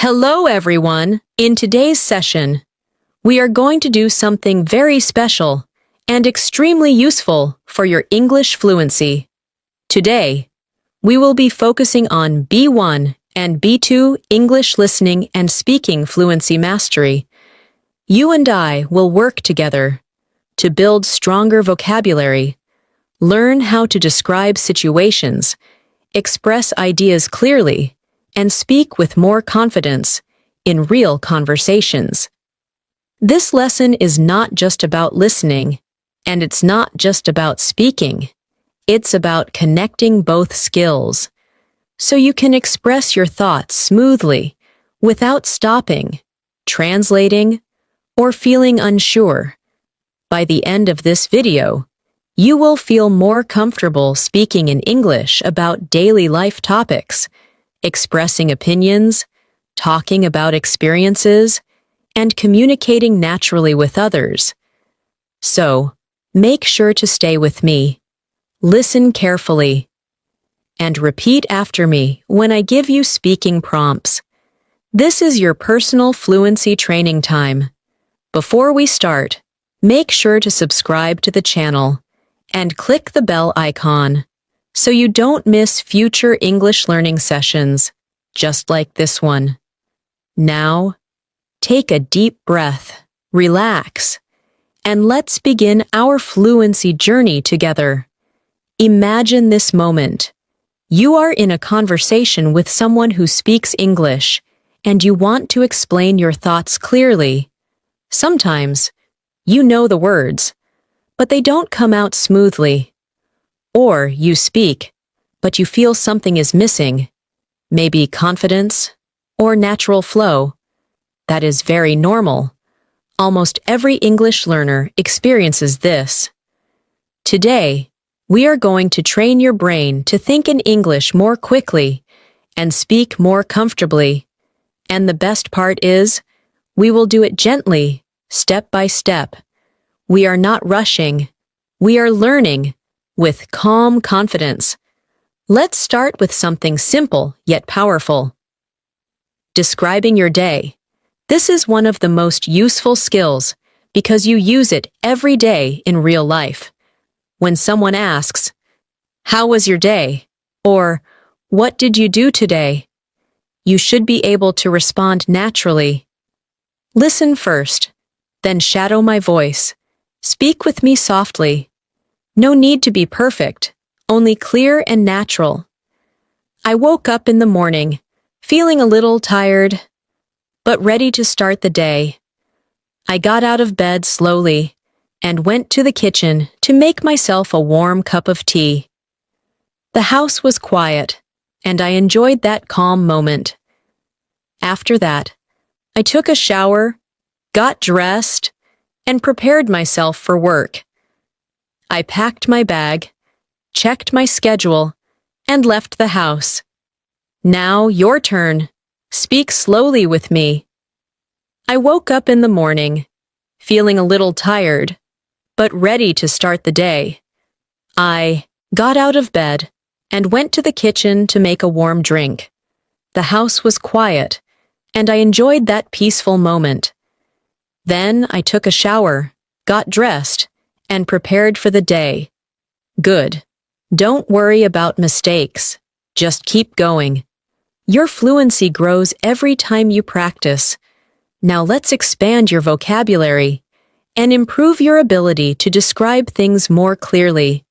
Hello, everyone. In today's session, we are going to do something very special and extremely useful for your English fluency. Today, we will be focusing on B1 and B2 English listening and speaking fluency mastery. You and I will work together to build stronger vocabulary, learn how to describe situations, express ideas clearly, and speak with more confidence in real conversations. This lesson is not just about listening, and it's not just about speaking. It's about connecting both skills, so you can express your thoughts smoothly without stopping, translating, or feeling unsure. By the end of this video, you will feel more comfortable speaking in English about daily life topics, expressing opinions, talking about experiences, and communicating naturally with others. So, make sure to stay with me, listen carefully, and repeat after me when I give you speaking prompts. This is your personal fluency training time. Before we start, make sure to subscribe to the channel and click the bell icon so you don't miss future English learning sessions, just like this one. Now, take a deep breath, relax, and let's begin our fluency journey together. Imagine this moment. You are in a conversation with someone who speaks English, and you want to explain your thoughts clearly. Sometimes, you know the words, but they don't come out smoothly. Or you speak, but you feel something is missing, maybe confidence or natural flow. That is very normal. Almost every English learner experiences this. Today, we are going to train your brain to think in English more quickly and speak more comfortably. And the best part is, we will do it gently, step by step. We are not rushing. We are learning with calm confidence. Let's start with something simple yet powerful. Describing your day. This is one of the most useful skills because you use it every day in real life. When someone asks, "How was your day?" or "What did you do today?" you should be able to respond naturally. Listen first, then shadow my voice. Speak with me softly. No need to be perfect, only clear and natural. I woke up in the morning, feeling a little tired, but ready to start the day. I got out of bed slowly and went to the kitchen to make myself a warm cup of tea. The house was quiet, and I enjoyed that calm moment. After that, I took a shower, got dressed, and prepared myself for work. I packed my bag, checked my schedule, and left the house. Now, your turn. Speak slowly with me. I woke up in the morning, feeling a little tired, but ready to start the day. I got out of bed and went to the kitchen to make a warm drink. The house was quiet, and I enjoyed that peaceful moment. Then I took a shower, got dressed, and prepared for the day. Good. Don't worry about mistakes. Just keep going. Your fluency grows every time you practice. Now let's expand your vocabulary and improve your ability to describe things more clearly.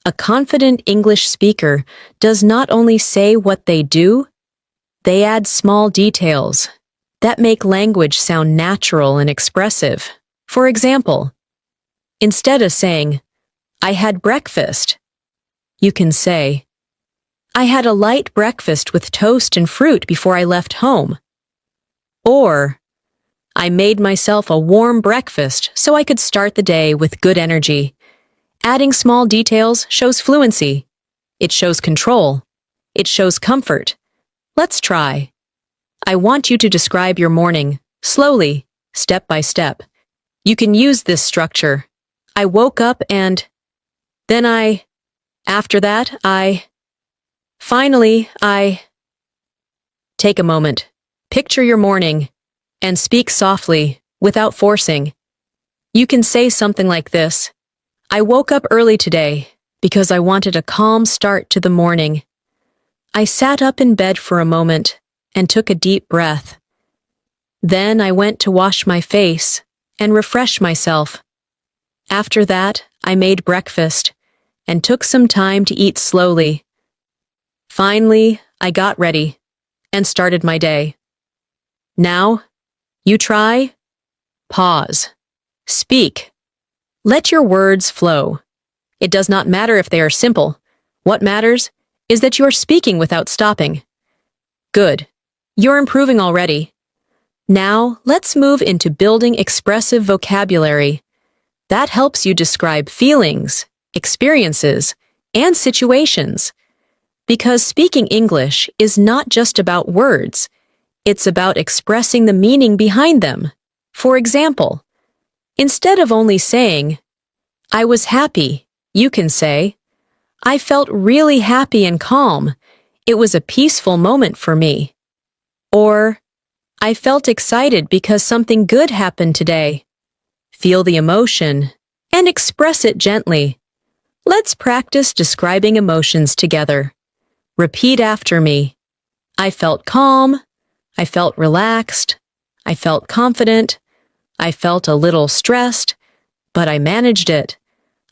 A confident English speaker does not only say what they do, they add small details that make language sound natural and expressive. For example, instead of saying, "I had breakfast," you can say, "I had a light breakfast with toast and fruit before I left home." Or, "I made myself a warm breakfast so I could start the day with good energy." Adding small details shows fluency. It shows control. It shows comfort. Let's try. I want you to describe your morning, slowly, step by step. You can use this structure. I woke up and then after that, finally, take a moment. Picture your morning and speak softly without forcing. You can say something like this: I woke up early today because I wanted a calm start to the morning. I sat up in bed for a moment and took a deep breath. Then I went to wash my face and refresh myself. After that, I made breakfast and took some time to eat slowly. Finally, I got ready and started my day. Now, you try, pause, speak. Let your words flow. It does not matter if they are simple. What matters is that you are speaking without stopping. Good. You're improving already. Now, let's move into building expressive vocabulary. That helps you describe feelings, experiences, and situations. Because speaking English is not just about words, it's about expressing the meaning behind them. For example, instead of only saying, I was happy, you can say, I felt really happy and calm. It was a peaceful moment for me. Or, I felt excited because something good happened today. Feel the emotion and express it gently. Let's practice describing emotions together. Repeat after me. I felt calm. I felt relaxed. I felt confident. I felt a little stressed, but I managed it.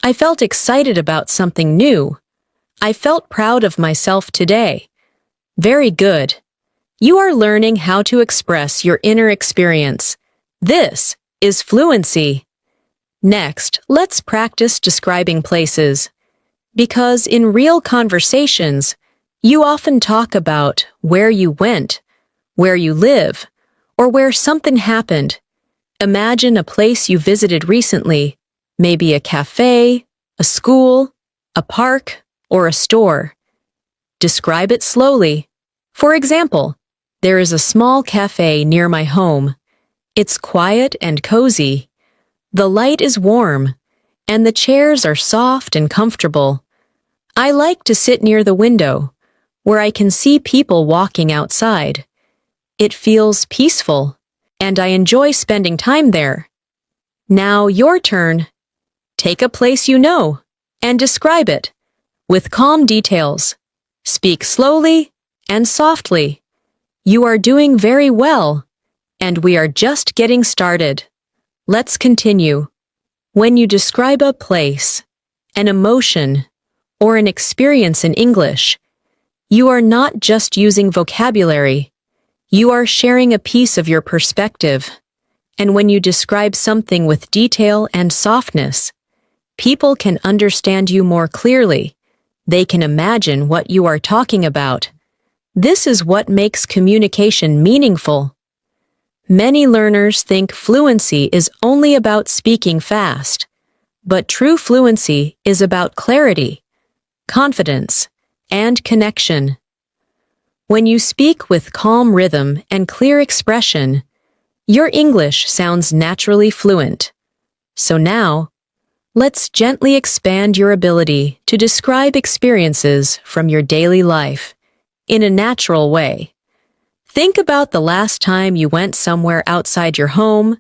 I felt excited about something new. I felt proud of myself today. Very good. You are learning how to express your inner experience. This is fluency. Next, let's practice describing places. Because in real conversations, you often talk about where you went, where you live, or where something happened. Imagine a place you visited recently, maybe a cafe, a school, a park, or a store. Describe it slowly. For example, there is a small cafe near my home. It's quiet and cozy. The light is warm, and the chairs are soft and comfortable. I like to sit near the window, where I can see people walking outside. It feels peaceful, and I enjoy spending time there. Now your turn. Take a place you know and describe it with calm details. Speak slowly and softly. You are doing very well, and we are just getting started. Let's continue. When you describe a place, an emotion, or an experience in English, you are not just using vocabulary. You are sharing a piece of your perspective. And when you describe something with detail and softness, people can understand you more clearly. They can imagine what you are talking about. This is what makes communication meaningful. Many learners think fluency is only about speaking fast, but true fluency is about clarity, confidence, and connection. When you speak with calm rhythm and clear expression, your English sounds naturally fluent. So now, let's gently expand your ability to describe experiences from your daily life in a natural way. Think about the last time you went somewhere outside your home.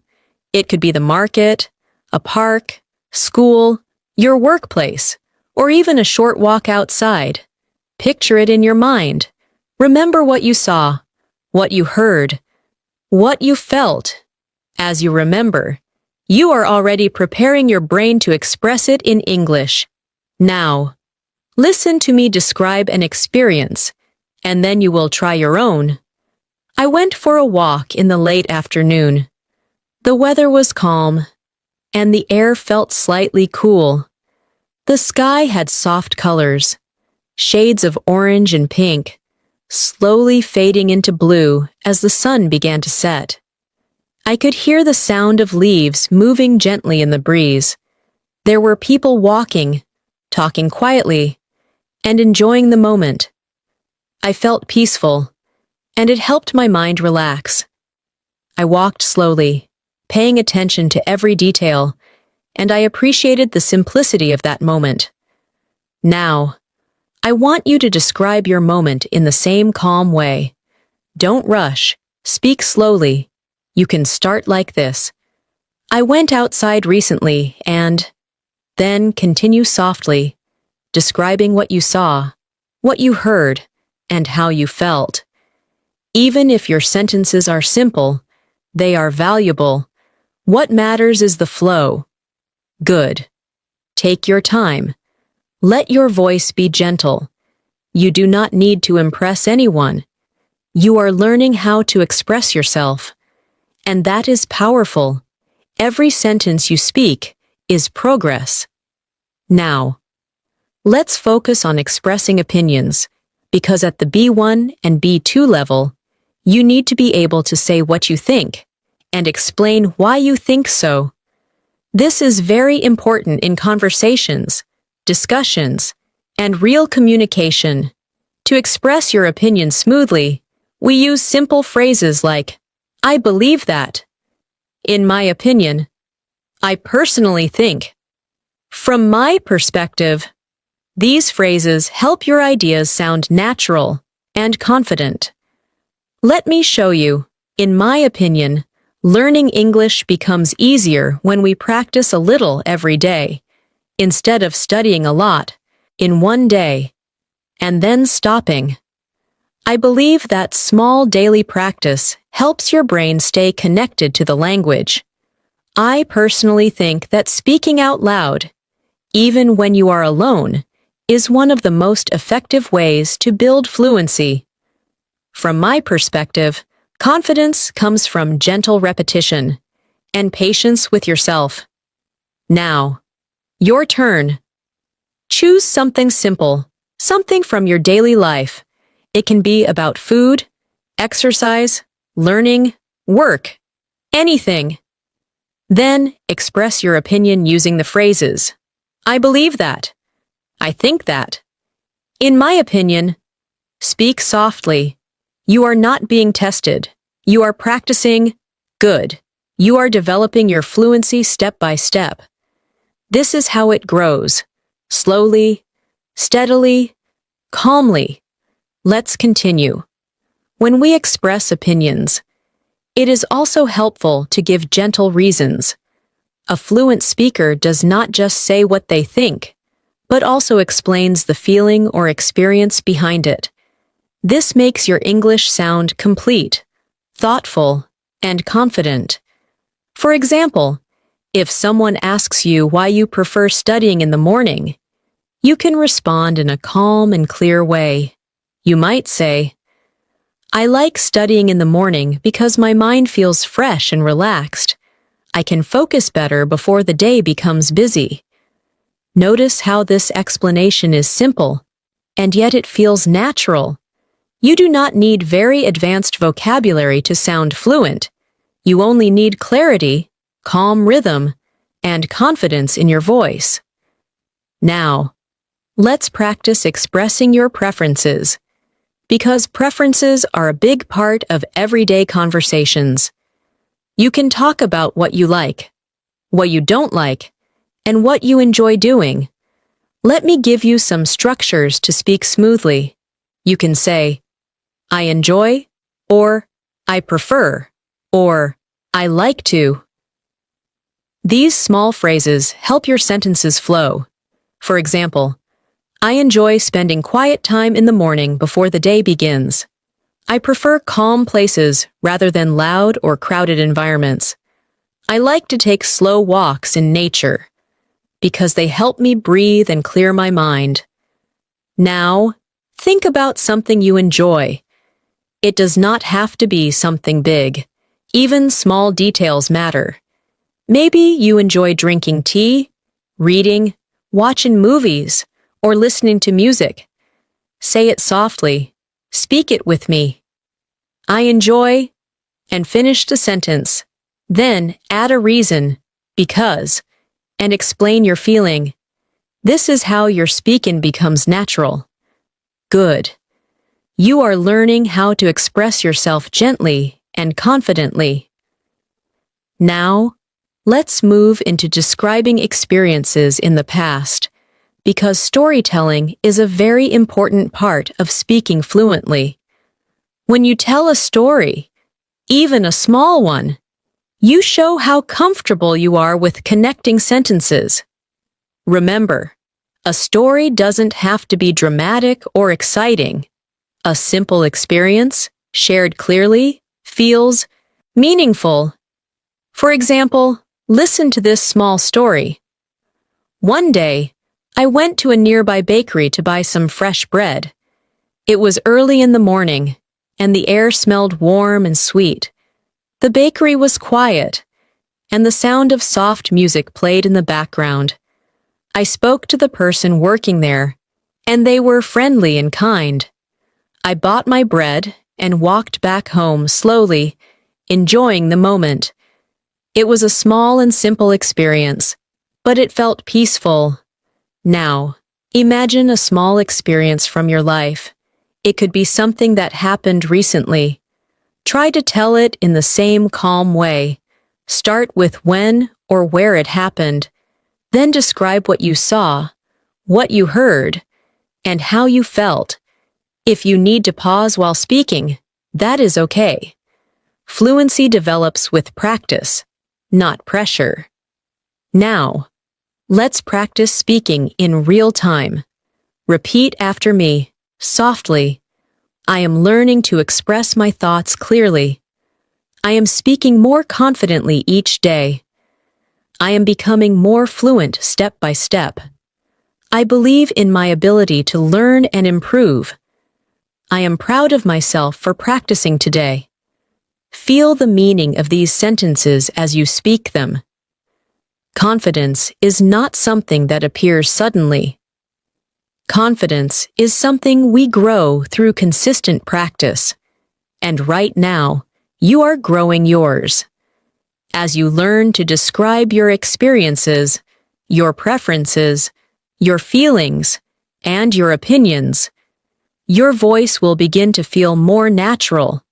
It could be the market, a park, school, your workplace, or even a short walk outside. Picture it in your mind. Remember what you saw, what you heard, what you felt. As you remember, you are already preparing your brain to express it in English. Now, listen to me describe an experience, and then you will try your own. I went for a walk in the late afternoon. The weather was calm, and the air felt slightly cool. The sky had soft colors, shades of orange and pink, slowly fading into blue as the sun began to set. I could hear the sound of leaves moving gently in the breeze. There were people walking, talking quietly, and enjoying the moment. I felt peaceful, and it helped my mind relax. I walked slowly, paying attention to every detail, and I appreciated the simplicity of that moment. Now, I want you to describe your moment in the same calm way. Don't rush. Speak slowly. You can start like this. I went outside recently and then continue softly, describing what you saw, what you heard, and how you felt. Even if your sentences are simple, they are valuable. What matters is the flow. Good. Take your time. Let your voice be gentle. You do not need to impress anyone. You are learning how to express yourself. And that is powerful. Every sentence you speak is progress. Now, let's focus on expressing opinions, because at the B1 and B2 level, you need to be able to say what you think and explain why you think so. This is very important in conversations, discussions, and real communication. To express your opinion smoothly, we use simple phrases like, I believe that. In my opinion. I personally think. From my perspective. These phrases help your ideas sound natural and confident. Let me show you. In my opinion, learning English becomes easier when we practice a little every day, instead of studying a lot, in one day, and then stopping. I believe that small daily practice helps your brain stay connected to the language. I personally think that speaking out loud, even when you are alone, is one of the most effective ways to build fluency. From my perspective, confidence comes from gentle repetition and patience with yourself. Now, your turn. Choose something simple, something from your daily life. It can be about food, exercise, learning, work, anything. Then express your opinion using the phrases, I believe that. I think that. In my opinion. Speak softly. You are not being tested. You are practicing. Good. You are developing your fluency step by step. This is how it grows. Slowly, steadily, calmly. Let's continue. When we express opinions, it is also helpful to give gentle reasons. A fluent speaker does not just say what they think, but also explains the feeling or experience behind it. This makes your English sound complete, thoughtful, and confident. For example, if someone asks you why you prefer studying in the morning, you can respond in a calm and clear way. You might say, I like studying in the morning because my mind feels fresh and relaxed. I can focus better before the day becomes busy. Notice how this explanation is simple, and yet it feels natural. You do not need very advanced vocabulary to sound fluent. You only need clarity, calm rhythm, and confidence in your voice. Now, let's practice expressing your preferences, because preferences are a big part of everyday conversations. You can talk about what you like, what you don't like, and what you enjoy doing. Let me give you some structures to speak smoothly. You can say, I enjoy, or I prefer, or I like to. These small phrases help your sentences flow. For example, I enjoy spending quiet time in the morning before the day begins. I prefer calm places rather than loud or crowded environments. I like to take slow walks in nature because they help me breathe and clear my mind. Now, think about something you enjoy. It does not have to be something big. Even small details matter. Maybe you enjoy drinking tea, reading, watching movies, or listening to music. Say it softly. Speak it with me. I enjoy, and finish the sentence. Then add a reason, because, and explain your feeling. This is how your speaking becomes natural. Good. You are learning how to express yourself gently and confidently. Now, let's move into describing experiences in the past, because storytelling is a very important part of speaking fluently. When you tell a story, even a small one. You show how comfortable you are with connecting sentences. Remember, a story doesn't have to be dramatic or exciting. A simple experience, shared clearly, feels meaningful. For example, listen to this small story. One day, I went to a nearby bakery to buy some fresh bread. It was early in the morning, and the air smelled warm and sweet. The bakery was quiet, and the sound of soft music played in the background. I spoke to the person working there, and they were friendly and kind. I bought my bread and walked back home slowly, enjoying the moment. It was a small and simple experience, but it felt peaceful. Now, imagine a small experience from your life. It could be something that happened recently. Try to tell it in the same calm way. Start with when or where it happened. Then describe what you saw, what you heard, and how you felt. If you need to pause while speaking, that is okay. Fluency develops with practice, not pressure. Now, let's practice speaking in real time. Repeat after me, softly. I am learning to express my thoughts clearly. I am speaking more confidently each day. I am becoming more fluent step by step. I believe in my ability to learn and improve. I am proud of myself for practicing today. Feel the meaning of these sentences as you speak them. Confidence is not something that appears suddenly. Confidence is something we grow through consistent practice. And right now, you are growing yours. As you learn to describe your experiences, your preferences, your feelings, and your opinions, your voice will begin to feel more natural.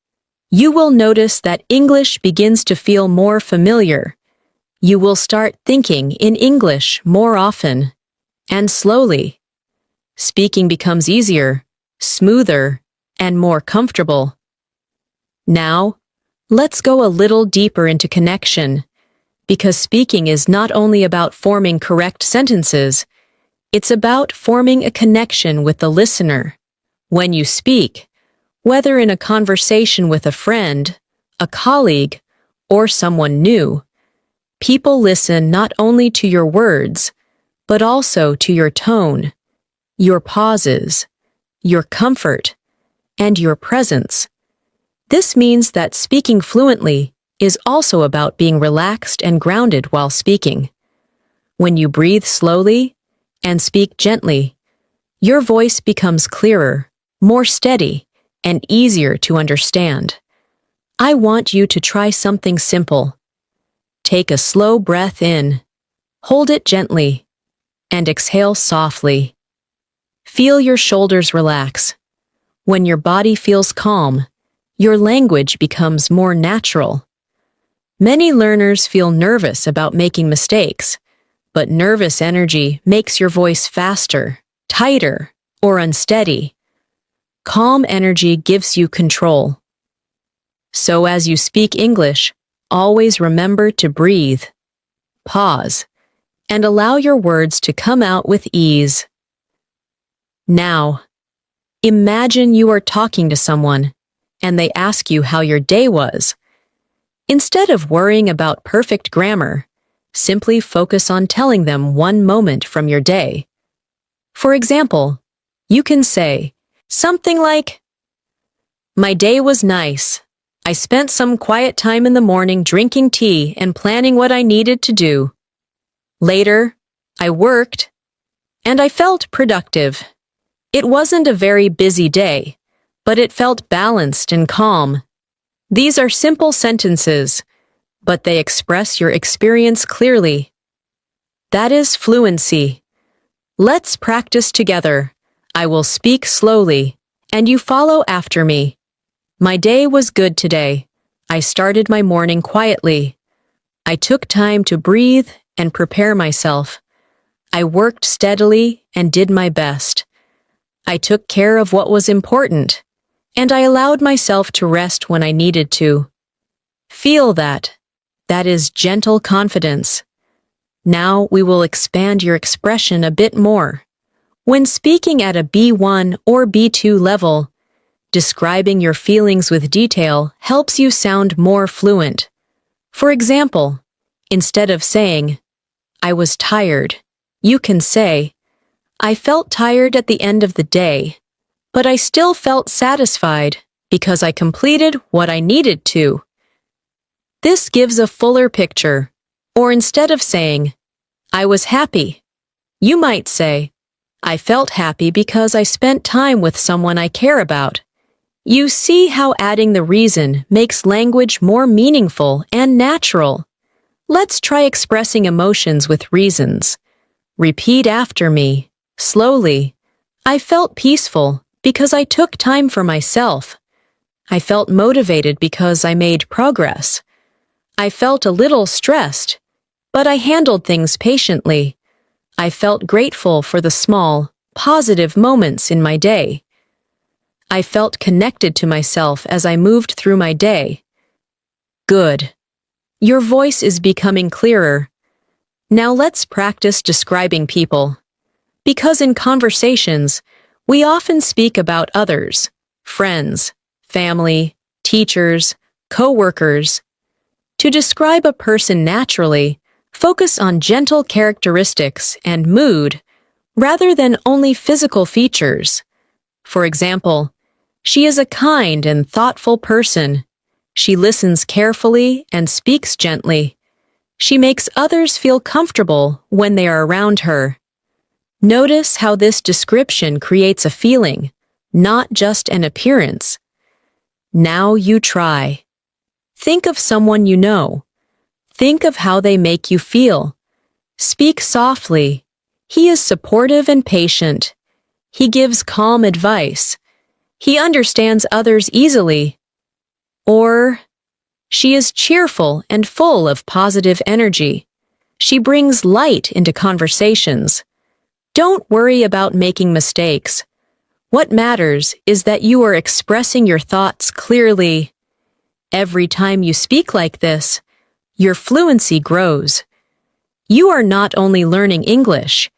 You will notice that English begins to feel more familiar. You will start thinking in English more often, and slowly. Speaking becomes easier, smoother, and more comfortable. Now, let's go a little deeper into connection, because speaking is not only about forming correct sentences, it's about forming a connection with the listener. When you speak, whether in a conversation with a friend, a colleague, or someone new, people listen not only to your words, but also to your tone, your pauses, your comfort, and your presence. This means that speaking fluently is also about being relaxed and grounded while speaking. When you breathe slowly and speak gently, your voice becomes clearer, more steady, and easier to understand. I want you to try something simple. Take a slow breath in, hold it gently, and exhale softly. Feel your shoulders relax. When your body feels calm, your language becomes more natural. Many learners feel nervous about making mistakes, but nervous energy makes your voice faster, tighter, or unsteady. Calm energy gives you control. So as you speak English, always remember to breathe, pause, and allow your words to come out with ease. Now, imagine you are talking to someone, and they ask you how your day was. Instead of worrying about perfect grammar, simply focus on telling them one moment from your day. For example, you can say something like, "My day was nice. I spent some quiet time in the morning drinking tea and planning what I needed to do. Later, I worked, and I felt productive. It wasn't a very busy day, but it felt balanced and calm." These are simple sentences, but they express your experience clearly. That is fluency. Let's practice together. I will speak slowly, and you follow after me. My day was good today. I started my morning quietly. I took time to breathe and prepare myself. I worked steadily and did my best. I took care of what was important, and I allowed myself to rest when I needed to. Feel that. That is gentle confidence. Now we will expand your expression a bit more. When speaking at a B1 or B2 level, describing your feelings with detail helps you sound more fluent. For example, instead of saying, "I was tired," you can say, "I felt tired at the end of the day, but I still felt satisfied because I completed what I needed to." This gives a fuller picture. Or instead of saying, "I was happy," you might say, "I felt happy because I spent time with someone I care about." You see how adding the reason makes language more meaningful and natural. Let's try expressing emotions with reasons. Repeat after me, slowly. "I felt peaceful because I took time for myself. I felt motivated because I made progress. I felt a little stressed, but I handled things patiently. I felt grateful for the small, positive moments in my day. I felt connected to myself as I moved through my day." Good. Your voice is becoming clearer. Now let's practice describing people. Because in conversations, we often speak about others, friends, family, teachers, co-workers. To describe a person naturally, focus on gentle characteristics and mood rather than only physical features. For example, "She is a kind and thoughtful person. She listens carefully and speaks gently. She makes others feel comfortable when they are around her." Notice how this description creates a feeling, not just an appearance. Now you try. Think of someone you know. Think of how they make you feel. Speak softly. "He is supportive and patient. He gives calm advice. He understands others easily." Or, "She is cheerful and full of positive energy. She brings light into conversations." Don't worry about making mistakes. What matters is that you are expressing your thoughts clearly. Every time you speak like this, your fluency grows. You are not only learning English,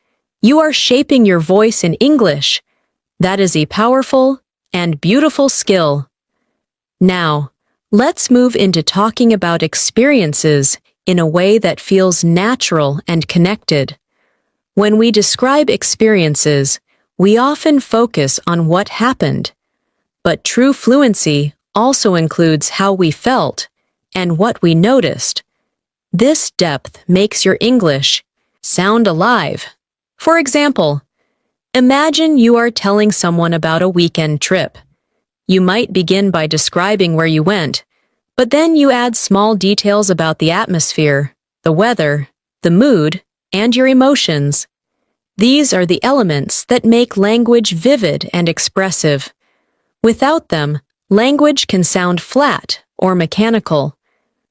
you are shaping your voice in English. That is a powerful and beautiful skill. Now, let's move into talking about experiences in a way that feels natural and connected. When we describe experiences, we often focus on what happened. But true fluency also includes how we felt and what we noticed. This depth makes your English sound alive. For example, imagine you are telling someone about a weekend trip. You might begin by describing where you went, but then you add small details about the atmosphere, the weather, the mood, and your emotions. These are the elements that make language vivid and expressive. Without them, language can sound flat or mechanical.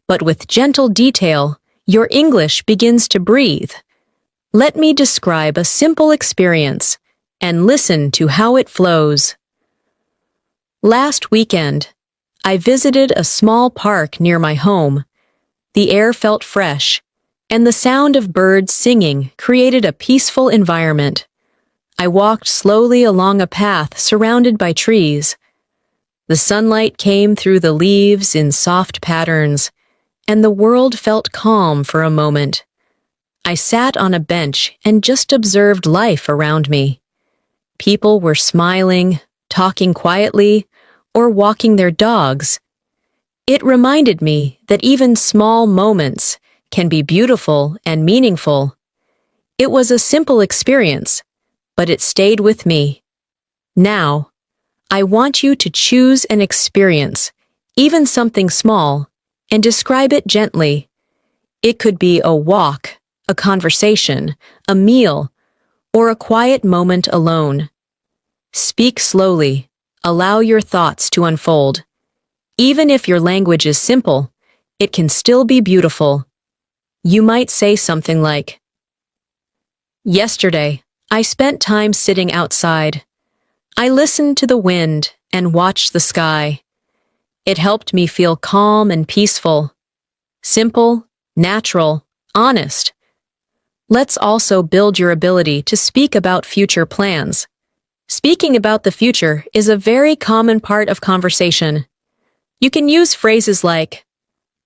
But with gentle detail, your English begins to breathe. Let me describe a simple experience and listen to how it flows. Last weekend, I visited a small park near my home. The air felt fresh, and the sound of birds singing created a peaceful environment. I walked slowly along a path surrounded by trees. The sunlight came through the leaves in soft patterns, and the world felt calm for a moment. I sat on a bench and just observed life around me. People were smiling, talking quietly, or walking their dogs. It reminded me that even small moments can be beautiful and meaningful. It was a simple experience, but it stayed with me. Now, I want you to choose an experience, even something small, and describe it gently. It could be a walk, a conversation, a meal, or a quiet moment alone. Speak slowly. Allow your thoughts to unfold. Even if your language is simple, it can still be beautiful. You might say something like, "Yesterday, I spent time sitting outside. I listened to the wind and watched the sky. It helped me feel calm and peaceful. Simple, natural, honest. Let's also build your ability to speak about future plans. Speaking about the future is a very common part of conversation. You can use phrases like,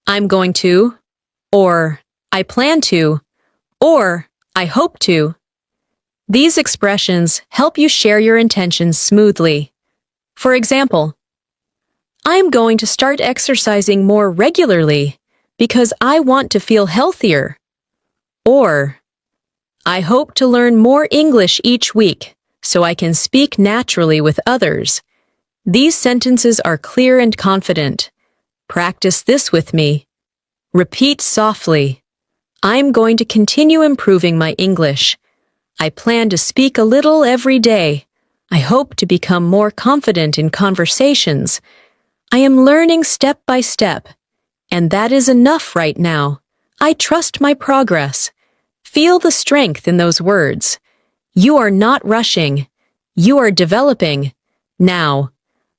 I'm going to, or I plan to, or I hope to. These expressions help you share your intentions smoothly. For example, I'm going to start exercising more regularly because I want to feel healthier. Or, I hope to learn more English each week so I can speak naturally with others. These sentences are clear and confident. Practice this with me. Repeat softly. I'm going to continue improving my English. I plan to speak a little every day. I hope to become more confident in conversations. I am learning step by step, and that is enough right now. I trust my progress. Feel the strength in those words. You are not rushing. You are developing. Now,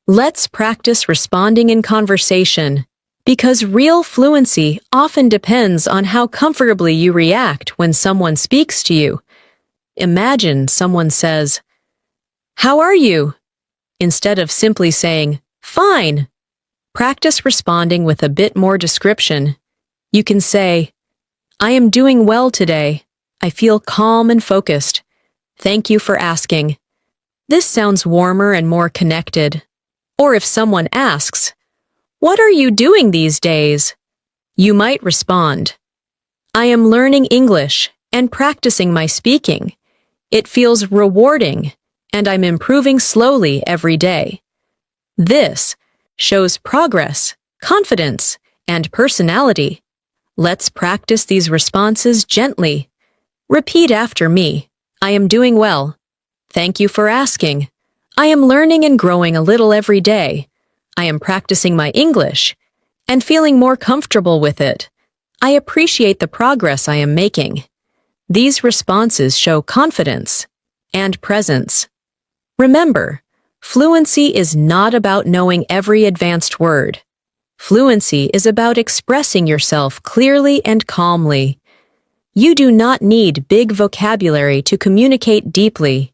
let's practice responding in conversation, because real fluency often depends on how comfortably you react when someone speaks to you. Imagine someone says, "How are you?" instead of simply saying, "Fine." Practice responding with a bit more description. You can say, I am doing well today. I feel calm and focused. Thank you for asking. This sounds warmer and more connected. Or if someone asks, what are you doing these days? You might respond, I am learning English and practicing my speaking. It feels rewarding, and I'm improving slowly every day. This shows progress, confidence, and personality. Let's practice these responses gently. Repeat after me. I am doing well. Thank you for asking. I am learning and growing a little every day. I am practicing my English and feeling more comfortable with it. I appreciate the progress I am making. These responses show confidence and presence. Remember, fluency is not about knowing every advanced word. Fluency is about expressing yourself clearly and calmly. You do not need big vocabulary to communicate deeply.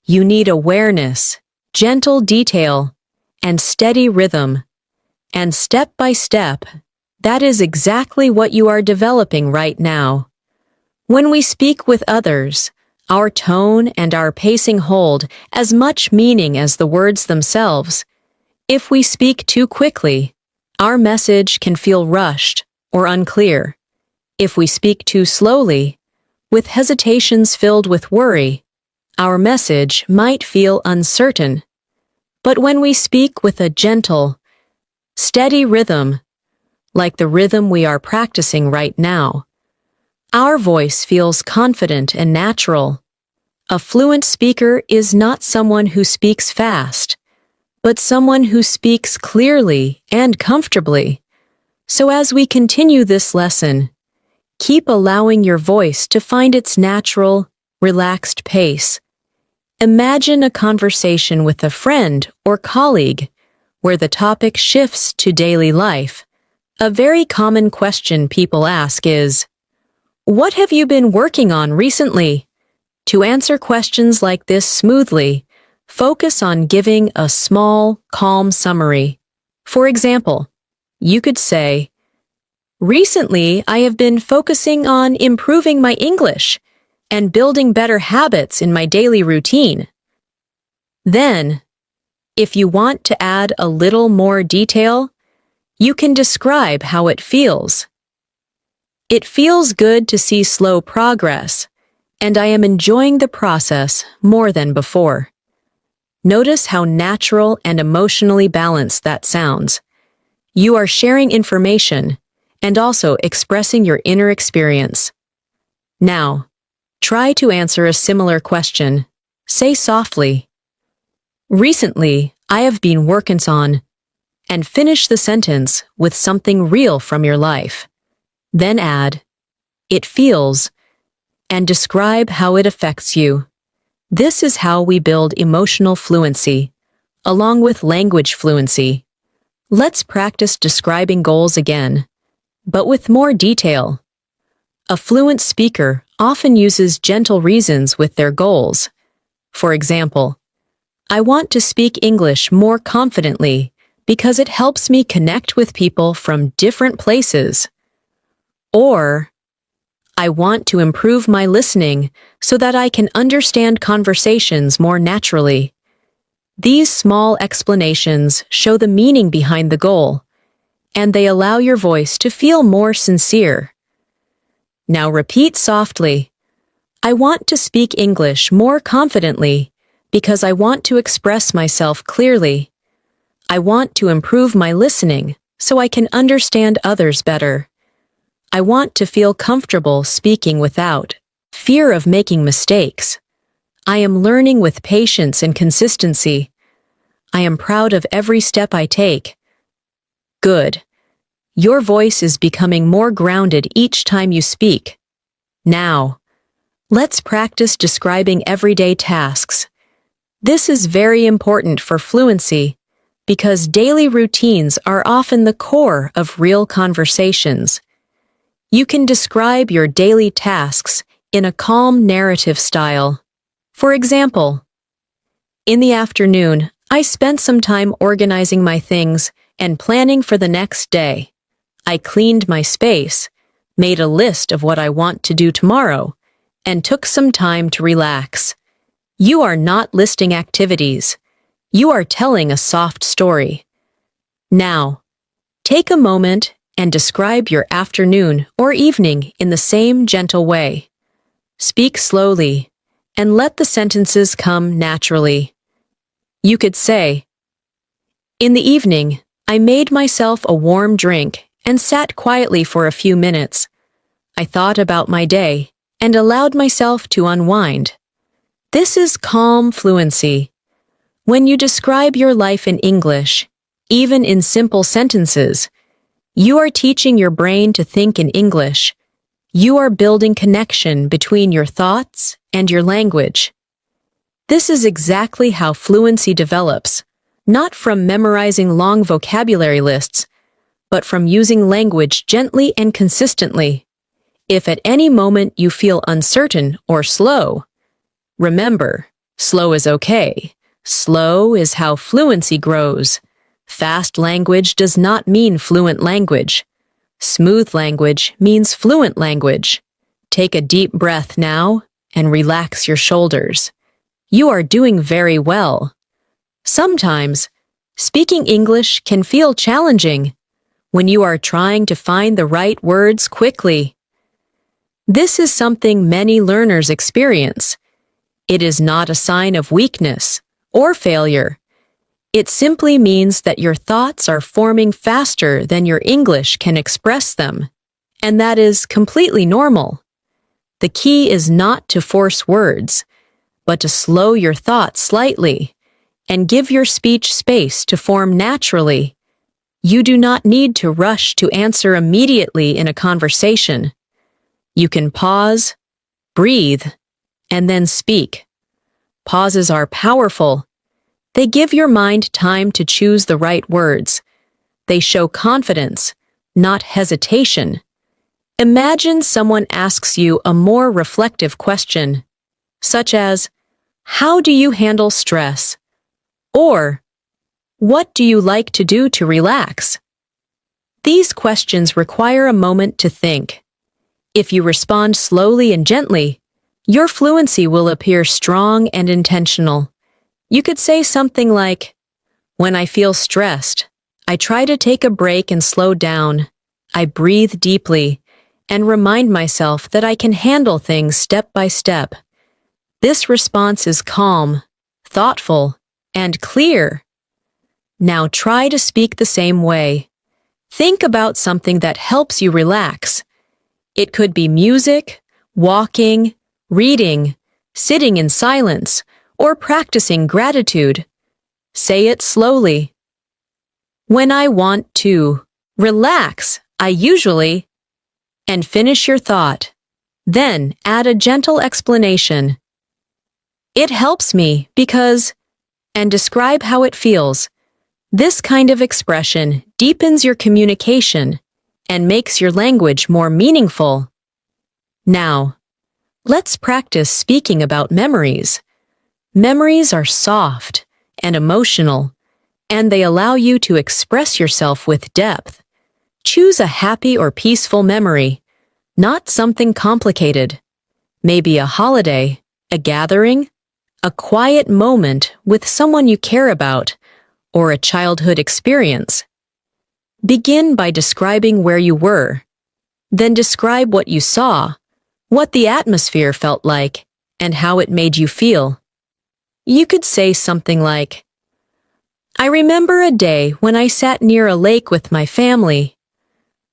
You need awareness, gentle detail, and steady rhythm. And step by step, that is exactly what you are developing right now. When we speak with others, our tone and our pacing hold as much meaning as the words themselves. If we speak too quickly, our message can feel rushed or unclear. If we speak too slowly, with hesitations filled with worry, our message might feel uncertain. But when we speak with a gentle, steady rhythm, like the rhythm we are practicing right now, our voice feels confident and natural. A fluent speaker is not someone who speaks fast, but someone who speaks clearly and comfortably. So as we continue this lesson, keep allowing your voice to find its natural, relaxed pace. Imagine a conversation with a friend or colleague where the topic shifts to daily life. A very common question people ask is, what have you been working on recently? To answer questions like this smoothly, focus on giving a small, calm summary. For example, you could say, recently I have been focusing on improving my English and building better habits in my daily routine. Then, if you want to add a little more detail, you can describe how it feels. It feels good to see slow progress, and I am enjoying the process more than before. Notice how natural and emotionally balanced that sounds. You are sharing information and also expressing your inner experience. Now, try to answer a similar question. Say softly, recently, I have been working on, and finish the sentence with something real from your life. Then add, it feels, and describe how it affects you. This is how we build emotional fluency, along with language fluency. Let's practice describing goals again. but with more detail. A fluent speaker often uses gentle reasons with their goals. For example, I want to speak English more confidently because it helps me connect with people from different places. Or, I want to improve my listening so that I can understand conversations more naturally. These small explanations show the meaning behind the goal, and they allow your voice to feel more sincere. Now repeat softly. I want to speak English more confidently because I want to express myself clearly. I want to improve my listening so I can understand others better. I want to feel comfortable speaking without fear of making mistakes. I am learning with patience and consistency. I am proud of every step I take. Good. Your voice is becoming more grounded each time you speak. Now, let's practice describing everyday tasks. This is very important for fluency because daily routines are often the core of real conversations. You can describe your daily tasks in a calm narrative style. For example, in the afternoon, I spent some time organizing my things and planning for the next day. I cleaned my space, made a list of what I want to do tomorrow, and took some time to relax. You are not listing activities. You are telling a soft story. Now, take a moment and describe your afternoon or evening in the same gentle way. Speak slowly and let the sentences come naturally. You could say, in the evening, I made myself a warm drink and sat quietly for a few minutes. I thought about my day and allowed myself to unwind. This is calm fluency. When you describe your life in English, even in simple sentences, you are teaching your brain to think in English. You are building connection between your thoughts and your language. This is exactly how fluency develops, not from memorizing long vocabulary lists, but from using language gently and consistently. If at any moment you feel uncertain or slow, remember, slow is okay. Slow is how fluency grows. Fast language does not mean fluent language. Smooth language means fluent language. Take a deep breath now and relax your shoulders. You are doing very well. Sometimes, speaking English can feel challenging when you are trying to find the right words quickly. This is something many learners experience. It is not a sign of weakness or failure. It simply means that your thoughts are forming faster than your English can express them, and that is completely normal. The key is not to force words, but to slow your thoughts slightly and give your speech space to form naturally. You do not need to rush to answer immediately in a conversation. You can pause, breathe, and then speak. Pauses are powerful. They give your mind time to choose the right words. They show confidence, not hesitation. Imagine someone asks you a more reflective question, such as, how do you handle stress? Or, what do you like to do to relax? These questions require a moment to think. If you respond slowly and gently, your fluency will appear strong and intentional. You could say something like, when I feel stressed, I try to take a break and slow down. I breathe deeply and remind myself that I can handle things step by step. This response is calm, thoughtful, and clear. Now try to speak the same way. Think about something that helps you relax. It could be music, walking, reading, sitting in silence, or practicing gratitude. Say it slowly. When I want to relax, I usually, and finish your thought. Then add a gentle explanation. It helps me because, and describe how it feels. This kind of expression deepens your communication and makes your language more meaningful. Now, let's practice speaking about memories. Memories are soft and emotional, and they allow you to express yourself with depth. Choose a happy or peaceful memory, not something complicated. Maybe a holiday, a gathering, a quiet moment with someone you care about, or a childhood experience. Begin by describing where you were. Then describe what you saw, what the atmosphere felt like, and how it made you feel. You could say something like, "I remember a day when I sat near a lake with my family.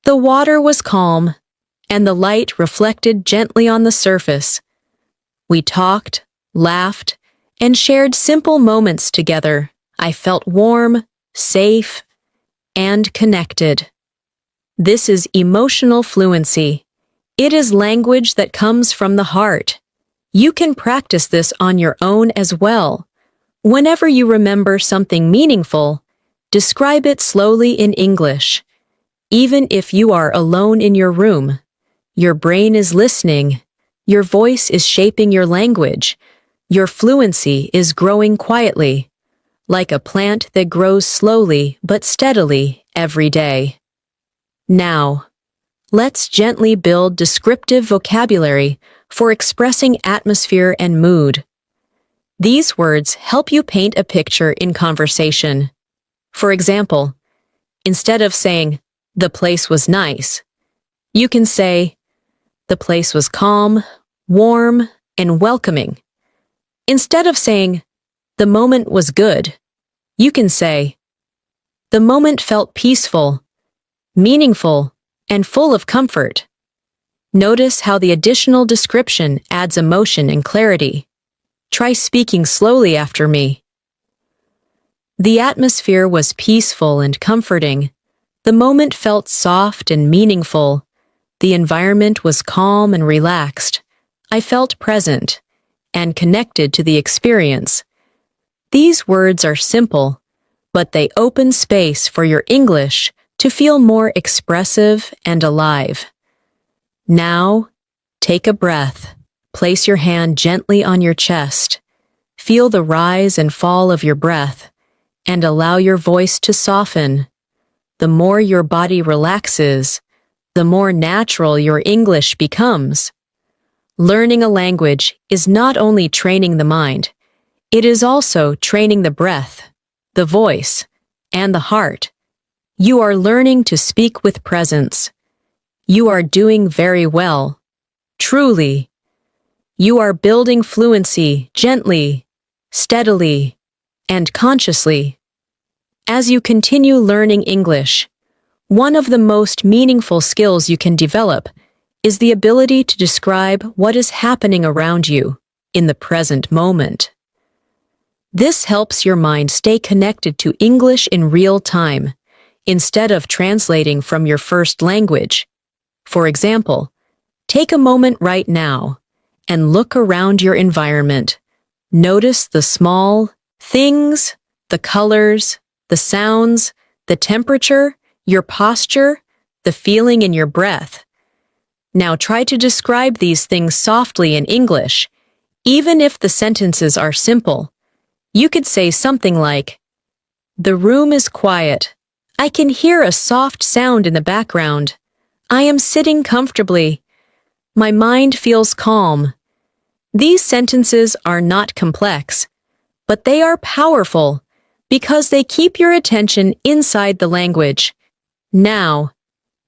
The water was calm, and the light reflected gently on the surface. We talked, laughed, and shared simple moments together. I felt warm, safe, and connected." This is emotional fluency. It is language that comes from the heart. You can practice this on your own as well. Whenever you remember something meaningful, describe it slowly in English. Even if you are alone in your room, your brain is listening. Your voice is shaping your language. Your fluency is growing quietly, like a plant that grows slowly but steadily every day. Now, let's gently build descriptive vocabulary for expressing atmosphere and mood. These words help you paint a picture in conversation. For example, instead of saying, "The place was nice," you can say, "The place was calm, warm, and welcoming." Instead of saying, "The moment was good," you can say, "The moment felt peaceful, meaningful, and full of comfort." Notice how the additional description adds emotion and clarity. Try speaking slowly after me. The atmosphere was peaceful and comforting. The moment felt soft and meaningful. The environment was calm and relaxed. I felt present and connected to the experience. These words are simple, but they open space for your English to feel more expressive and alive. Now, take a breath. Place your hand gently on your chest. Feel the rise and fall of your breath, and allow your voice to soften. The more your body relaxes, the more natural your English becomes. Learning a language is not only training the mind, it is also training the breath, the voice, and the heart. You are learning to speak with presence. You are doing very well. Truly. You are building fluency gently, steadily, and consciously. As you continue learning English, one of the most meaningful skills you can develop is the ability to describe what is happening around you in the present moment. This helps your mind stay connected to English in real time, instead of translating from your first language. For example, take a moment right now and look around your environment. Notice the small things, the colors, the sounds, the temperature, your posture, the feeling in your breath. Now try to describe these things softly in English, even if the sentences are simple. You could say something like, "The room is quiet. I can hear a soft sound in the background. I am sitting comfortably. My mind feels calm." These sentences are not complex, but they are powerful because they keep your attention inside the language. Now,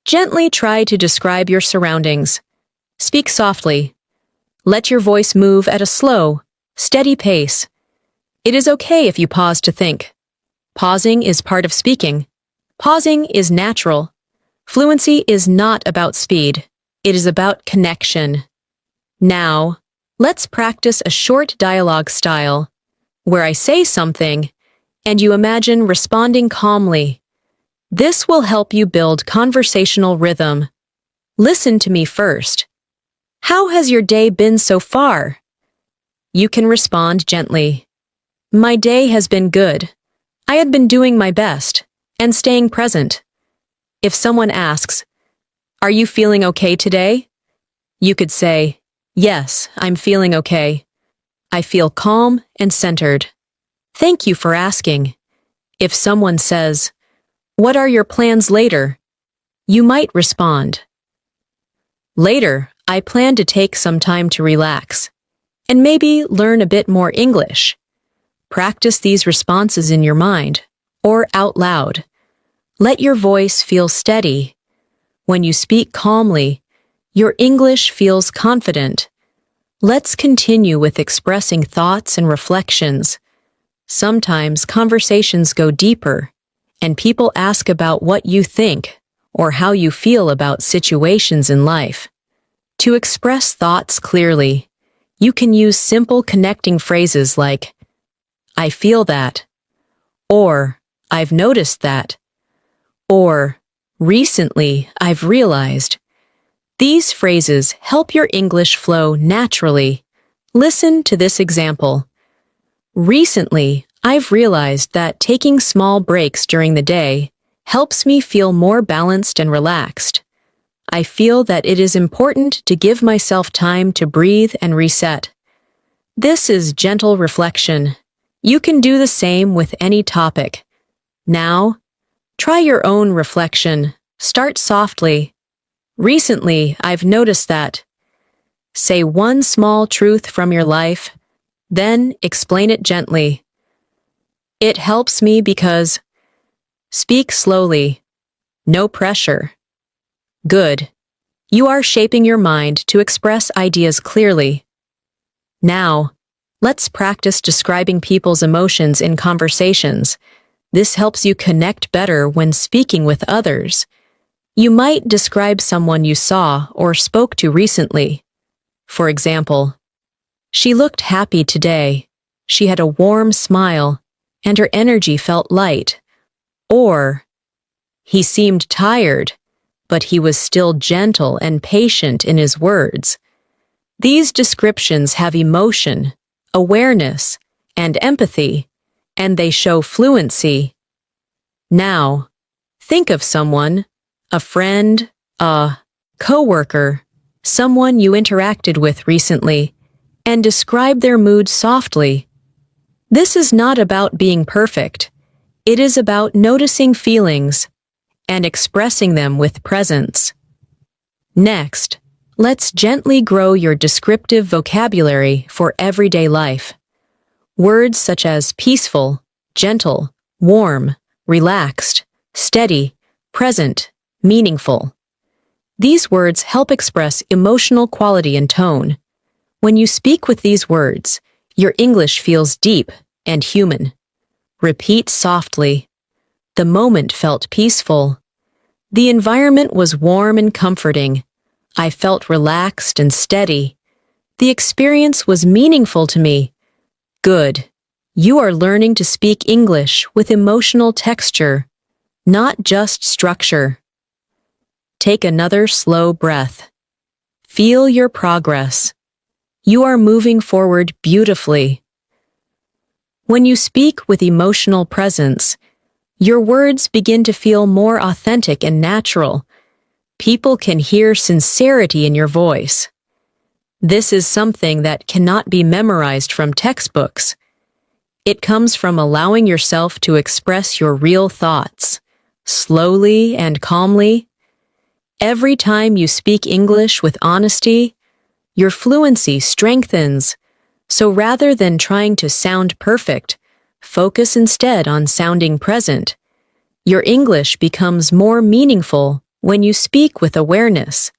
gently try to describe your surroundings. Speak softly. Let your voice move at a slow, steady pace. It is okay if you pause to think. Pausing is part of speaking. Pausing is natural. Fluency is not about speed. It is about connection. Now, let's practice a short dialogue style, where I say something, and you imagine responding calmly. This will help you build conversational rhythm. Listen to me first. "How has your day been so far?" You can respond gently. "My day has been good. I have been doing my best and staying present." If someone asks, Are you feeling okay today? You could say, yes, I'm feeling okay. I feel calm and centered. Thank you for asking. If someone says, what are your plans later? You might respond, later, I plan to take some time to relax and maybe learn a bit more English. Practice these responses in your mind or out loud. Let your voice feel steady. When you speak calmly, your English feels confident. Let's continue with expressing thoughts and reflections. Sometimes conversations go deeper, and people ask about what you think or how you feel about situations in life. To express thoughts clearly, you can use simple connecting phrases like, I feel that, or I've noticed that, or recently I've realized. These phrases help your English flow naturally. Listen to this example. Recently, I've realized that taking small breaks during the day helps me feel more balanced and relaxed. I feel that it is important to give myself time to breathe and reset. This is gentle reflection. You can do the same with any topic. Now, try your own reflection. Start softly. Recently, I've noticed that. Say one small truth from your life, then explain it gently. It helps me because speak slowly. No pressure. Good. You are shaping your mind to express ideas clearly. Now, let's practice describing people's emotions in conversations. This helps you connect better when speaking with others. You might describe someone you saw or spoke to recently. For example, she looked happy today. She had a warm smile, and her energy felt light. Or, he seemed tired, but he was still gentle and patient in his words. These descriptions have emotion, awareness, and empathy, and they show fluency. Now, think of someone, a friend, a coworker, someone you interacted with recently, and describe their mood softly. This is not about being perfect. It is about noticing feelings and expressing them with presence. Next, let's gently grow your descriptive vocabulary for everyday life. Words such as peaceful, gentle, warm, relaxed, steady, present, meaningful. These words help express emotional quality and tone. When you speak with these words, your English feels deep and human. Repeat softly. The moment felt peaceful. The environment was warm and comforting. I felt relaxed and steady. The experience was meaningful to me. Good. You are learning to speak English with emotional texture, not just structure. Take another slow breath. Feel your progress. You are moving forward beautifully. When you speak with emotional presence, your words begin to feel more authentic and natural. People can hear sincerity in your voice. This is something that cannot be memorized from textbooks. It comes from allowing yourself to express your real thoughts, slowly and calmly. Every time you speak English with honesty, your fluency strengthens. So rather than trying to sound perfect, focus instead on sounding present. Your English becomes more meaningful when you speak with awareness.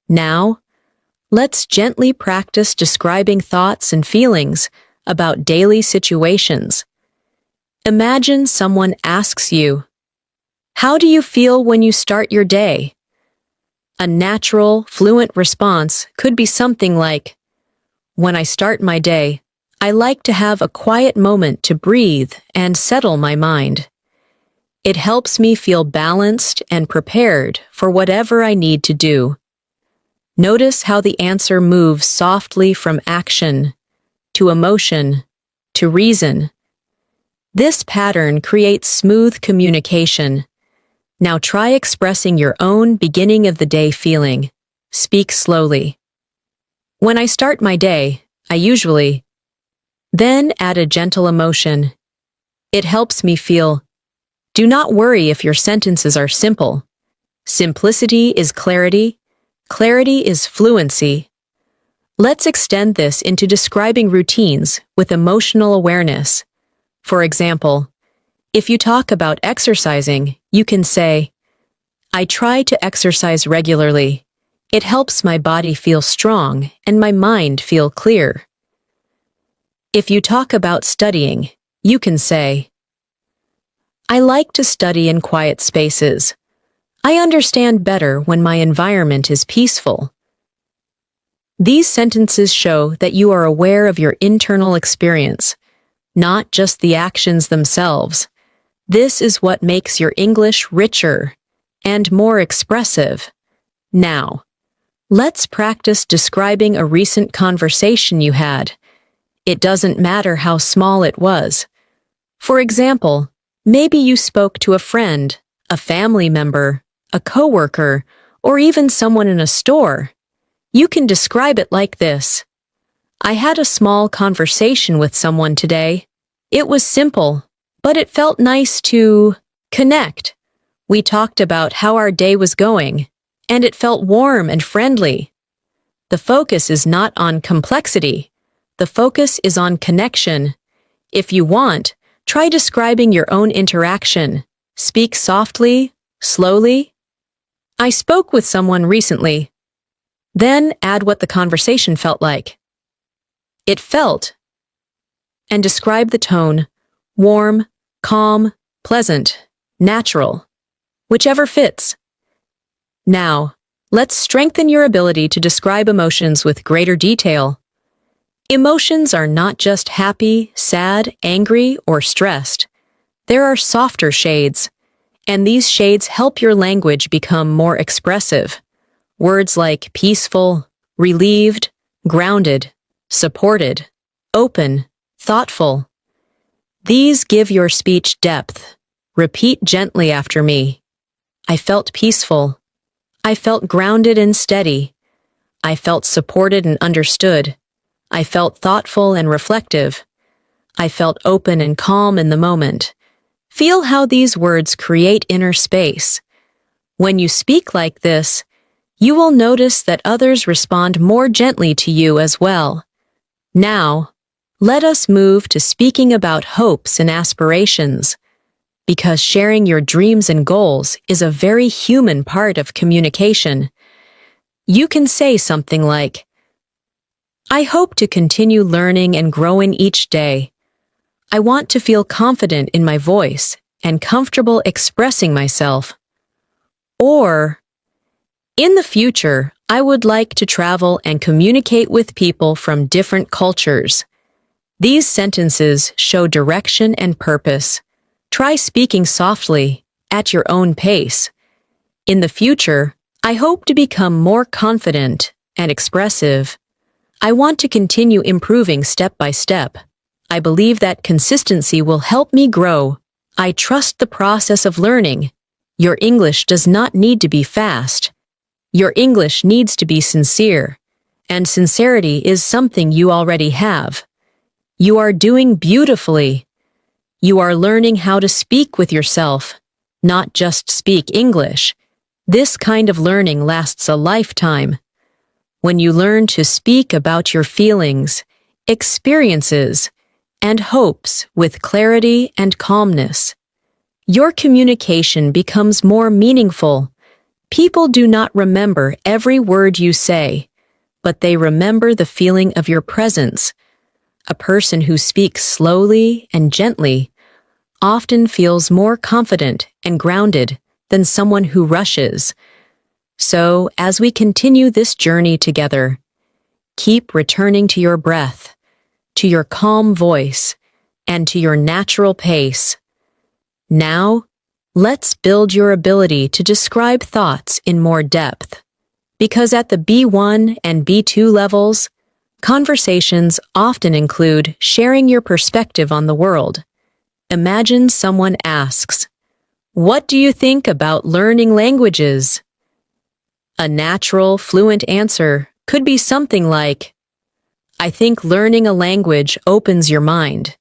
Now, let's gently practice describing thoughts and feelings about daily situations. Imagine someone asks you, how do you feel when you start your day? A natural, fluent response could be something like, when I start my day, I like to have a quiet moment to breathe and settle my mind. It helps me feel balanced and prepared for whatever I need to do. Notice how the answer moves softly from action to emotion to reason. This pattern creates smooth communication. Now try expressing your own beginning of the day feeling. Speak slowly. When I start my day, I usually then add a gentle emotion. It helps me feel. Do not worry if your sentences are simple. Simplicity is clarity. Clarity is fluency. Let's extend this into describing routines with emotional awareness. For example, if you talk about exercising, you can say, I try to exercise regularly. It helps my body feel strong and my mind feel clear. If you talk about studying, you can say, I like to study in quiet spaces. I understand better when my environment is peaceful. These sentences show that you are aware of your internal experience, not just the actions themselves. This is what makes your English richer and more expressive. Now, let's practice describing a recent conversation you had. It doesn't matter how small it was. For example, maybe you spoke to a friend, a family member, a coworker, or even someone in a store. You can describe it like this. I had a small conversation with someone today. It was simple, but it felt nice to connect. We talked about how our day was going, and it felt warm and friendly. The focus is not on complexity. The focus is on connection. If you want, try describing your own interaction. Speak softly, slowly. I spoke with someone recently. Then add what the conversation felt like. It felt. And describe the tone. Warm, calm, pleasant, natural. Whichever fits. Now, let's strengthen your ability to describe emotions with greater detail. Emotions are not just happy, sad, angry, or stressed. There are softer shades, and these shades help your language become more expressive. Words like peaceful, relieved, grounded, supported, open, thoughtful. These give your speech depth. Repeat gently after me. I felt peaceful. I felt grounded and steady. I felt supported and understood. I felt thoughtful and reflective. I felt open and calm in the moment. Feel how these words create inner space. When you speak like this, you will notice that others respond more gently to you as well. Now, let us move to speaking about hopes and aspirations, because sharing your dreams and goals is a very human part of communication. You can say something like, I hope to continue learning and growing each day. I want to feel confident in my voice and comfortable expressing myself. Or, in the future, I would like to travel and communicate with people from different cultures. These sentences show direction and purpose. Try speaking softly, at your own pace. In the future, I hope to become more confident and expressive. I want to continue improving step by step. I believe that consistency will help me grow. I trust the process of learning. Your English does not need to be fast. Your English needs to be sincere, and sincerity is something you already have. You are doing beautifully. You are learning how to speak with yourself, not just speak English. This kind of learning lasts a lifetime. When you learn to speak about your feelings, experiences, and hopes with clarity and calmness, your communication becomes more meaningful. People do not remember every word you say, but they remember the feeling of your presence. A person who speaks slowly and gently often feels more confident and grounded than someone who rushes. So, as we continue this journey together, keep returning to your breath, to your calm voice, and to your natural pace. Now, let's build your ability to describe thoughts in more depth. Because at the B1 and B2 levels, conversations often include sharing your perspective on the world. Imagine someone asks, What do you think about learning languages? A natural, fluent answer could be something like, I think learning a language opens your mind.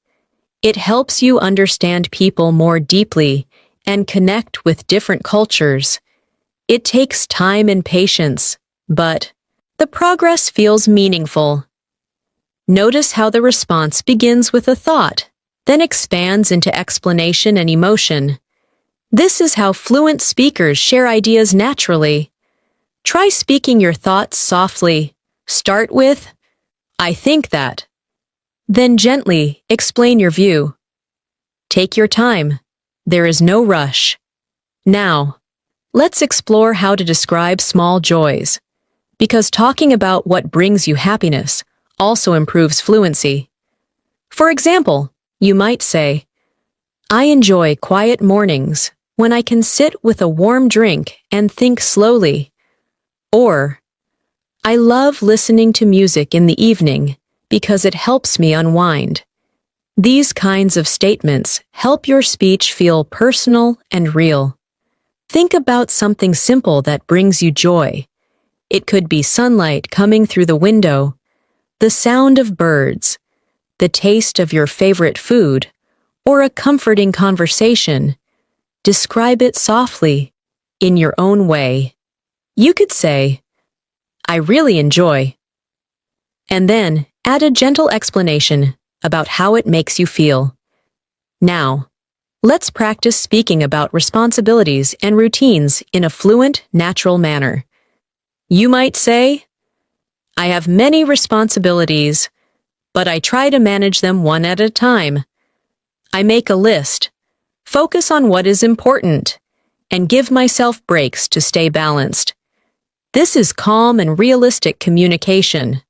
It helps you understand people more deeply and connect with different cultures. It takes time and patience, but the progress feels meaningful. Notice how the response begins with a thought, then expands into explanation and emotion. This is how fluent speakers share ideas naturally. Try speaking your thoughts softly. Start with, I think that. Then gently explain your view. Take your time. There is no rush. Now, let's explore how to describe small joys, because talking about what brings you happiness also improves fluency. For example, you might say, I enjoy quiet mornings when I can sit with a warm drink and think slowly. Or, I love listening to music in the evening because it helps me unwind. These kinds of statements help your speech feel personal and real. Think about something simple that brings you joy. It could be sunlight coming through the window, the sound of birds, the taste of your favorite food, or a comforting conversation. Describe it softly, in your own way. You could say, I really enjoy. And then add a gentle explanation about how it makes you feel. Now, let's practice speaking about responsibilities and routines in a fluent, natural manner. You might say, I have many responsibilities, but I try to manage them one at a time. I make a list, focus on what is important, and give myself breaks to stay balanced. This is calm and realistic communication.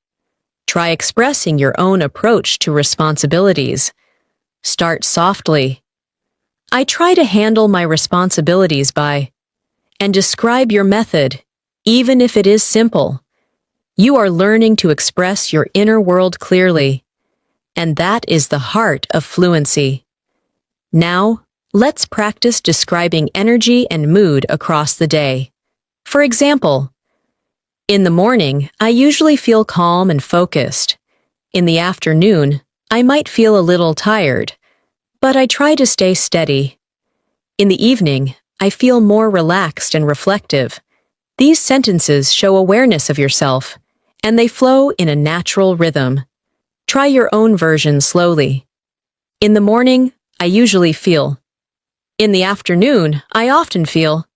Try expressing your own approach to responsibilities. Start softly. I try to handle my responsibilities by, and describe your method, even if it is simple. You are learning to express your inner world clearly, and that is the heart of fluency. Now, let's practice describing energy and mood across the day. For example, in the morning, I usually feel calm and focused. In the afternoon, I might feel a little tired, but I try to stay steady. In the evening, I feel more relaxed and reflective. These sentences show awareness of yourself, and they flow in a natural rhythm. Try your own version slowly. In the morning, I usually feel. In the afternoon, I often feel.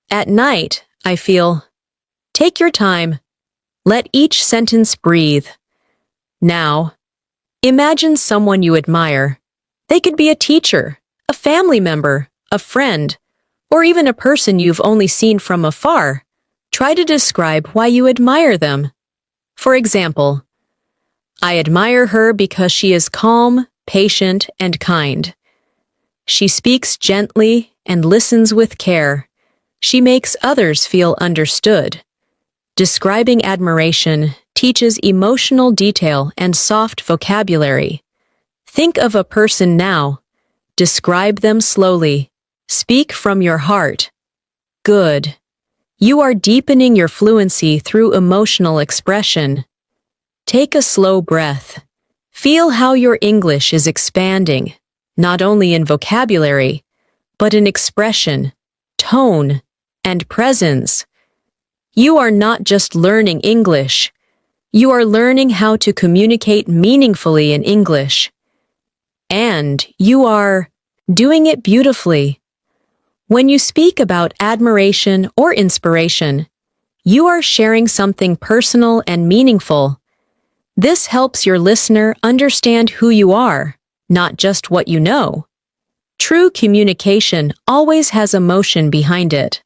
At night, I feel. Take your time. Let each sentence breathe. Now, imagine someone you admire. They could be a teacher, a family member, a friend, or even a person you've only seen from afar. Try to describe why you admire them. For example, I admire her because she is calm, patient, and kind. She speaks gently and listens with care. She makes others feel understood. Describing admiration teaches emotional detail and soft vocabulary. Think of a person now. Describe them slowly. Speak from your heart. Good. You are deepening your fluency through emotional expression. Take a slow breath. Feel how your English is expanding, not only in vocabulary, but in expression, tone, and presence. You are not just learning English. You are learning how to communicate meaningfully in English. And you are doing it beautifully. When you speak about admiration or inspiration, you are sharing something personal and meaningful. This helps your listener understand who you are, not just what you know. True communication always has emotion behind it.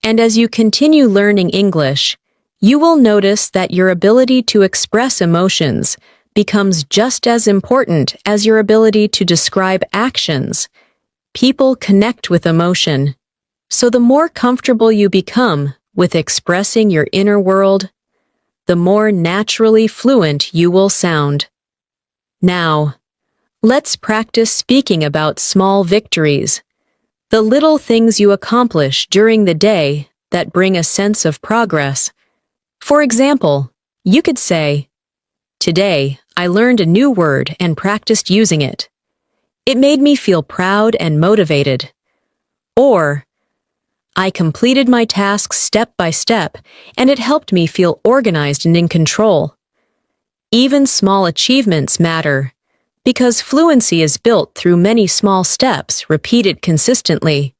And as you continue learning English, you will notice that your ability to express emotions becomes just as important as your ability to describe actions. People connect with emotion. So the more comfortable you become with expressing your inner world, the more naturally fluent you will sound. Now, let's practice speaking about small victories. the little things you accomplish during the day that bring a sense of progress. For example, you could say, "Today, I learned a new word and practiced using it. It made me feel proud and motivated." Or, "I completed my tasks step by step, and it helped me feel organized and in control." Even small achievements matter, because fluency is built through many small steps repeated consistently.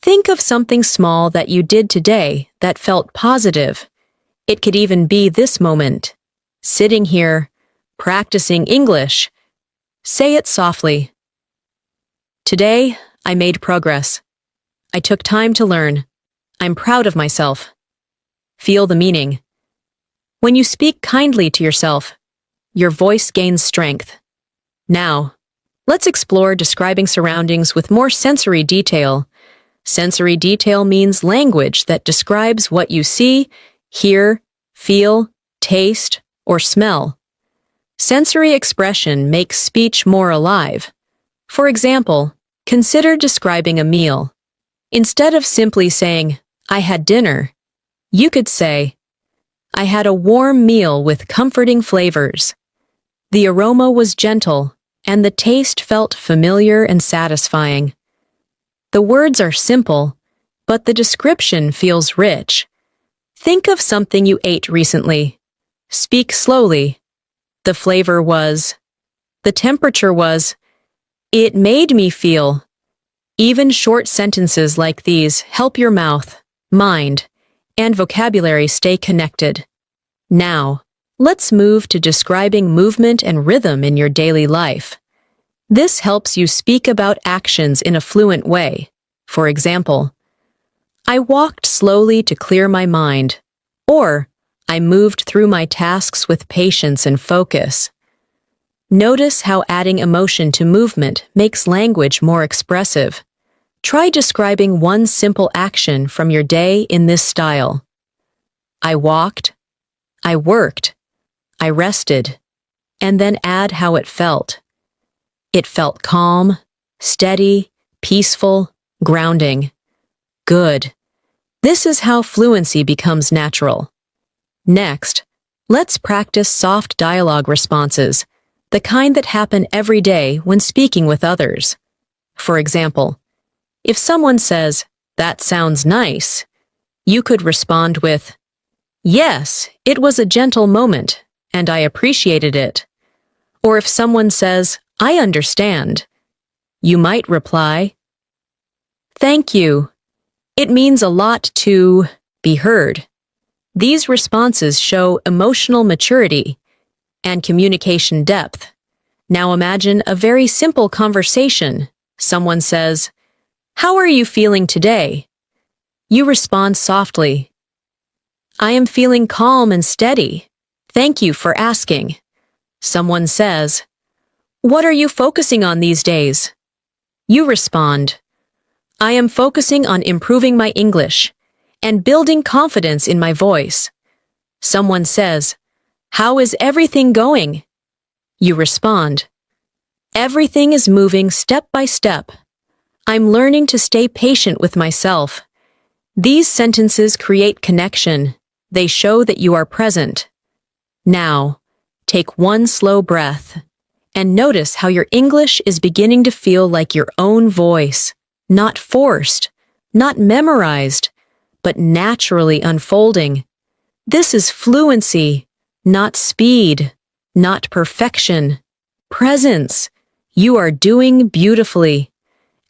Think of something small that you did today that felt positive. It could even be this moment. Sitting here, practicing English. Say it softly. "Today, I made progress. I took time to learn. I'm proud of myself." Feel the meaning. When you speak kindly to yourself, your voice gains strength. Now, let's explore describing surroundings with more sensory detail. Sensory detail means language that describes what you see, hear, feel, taste, or smell. Sensory expression makes speech more alive. For example, consider describing a meal. Instead of simply saying, "I had dinner," you could say, "I had a warm meal with comforting flavors. The aroma was gentle, and the taste felt familiar and satisfying." The words are simple, but the description feels rich. Think of something you ate recently. Speak slowly. The flavor was. The temperature was. It made me feel. Even short sentences like these help your mouth, mind, and vocabulary stay connected. Now, let's move to describing movement and rhythm in your daily life. This helps you speak about actions in a fluent way. For example, "I walked slowly to clear my mind," or "I moved through my tasks with patience and focus." Notice how adding emotion to movement makes language more expressive. Try describing one simple action from your day in this style. "I walked," "I worked," "I rested," and then add how it felt. It felt calm, steady, peaceful, grounding. Good. This is how fluency becomes natural. Next, let's practice soft dialogue responses, the kind that happen every day when speaking with others. For example, if someone says, "That sounds nice," you could respond with, "Yes, it was a gentle moment, and I appreciated it." Or if someone says, "I understand," you might reply, "Thank you. It means a lot to be heard." These responses show emotional maturity and communication depth. Now imagine a very simple conversation. Someone says, "How are you feeling today?" You respond softly, "I am feeling calm and steady. Thank you for asking." Someone says, "What are you focusing on these days?" You respond, "I am focusing on improving my English and building confidence in my voice." Someone says, "How is everything going?" You respond, "Everything is moving step by step. I'm learning to stay patient with myself." These sentences create connection. They show that you are present. Now, take one slow breath and notice how your English is beginning to feel like your own voice, not forced, not memorized, but naturally unfolding. This is fluency, not speed, not perfection. Presence. You are doing beautifully.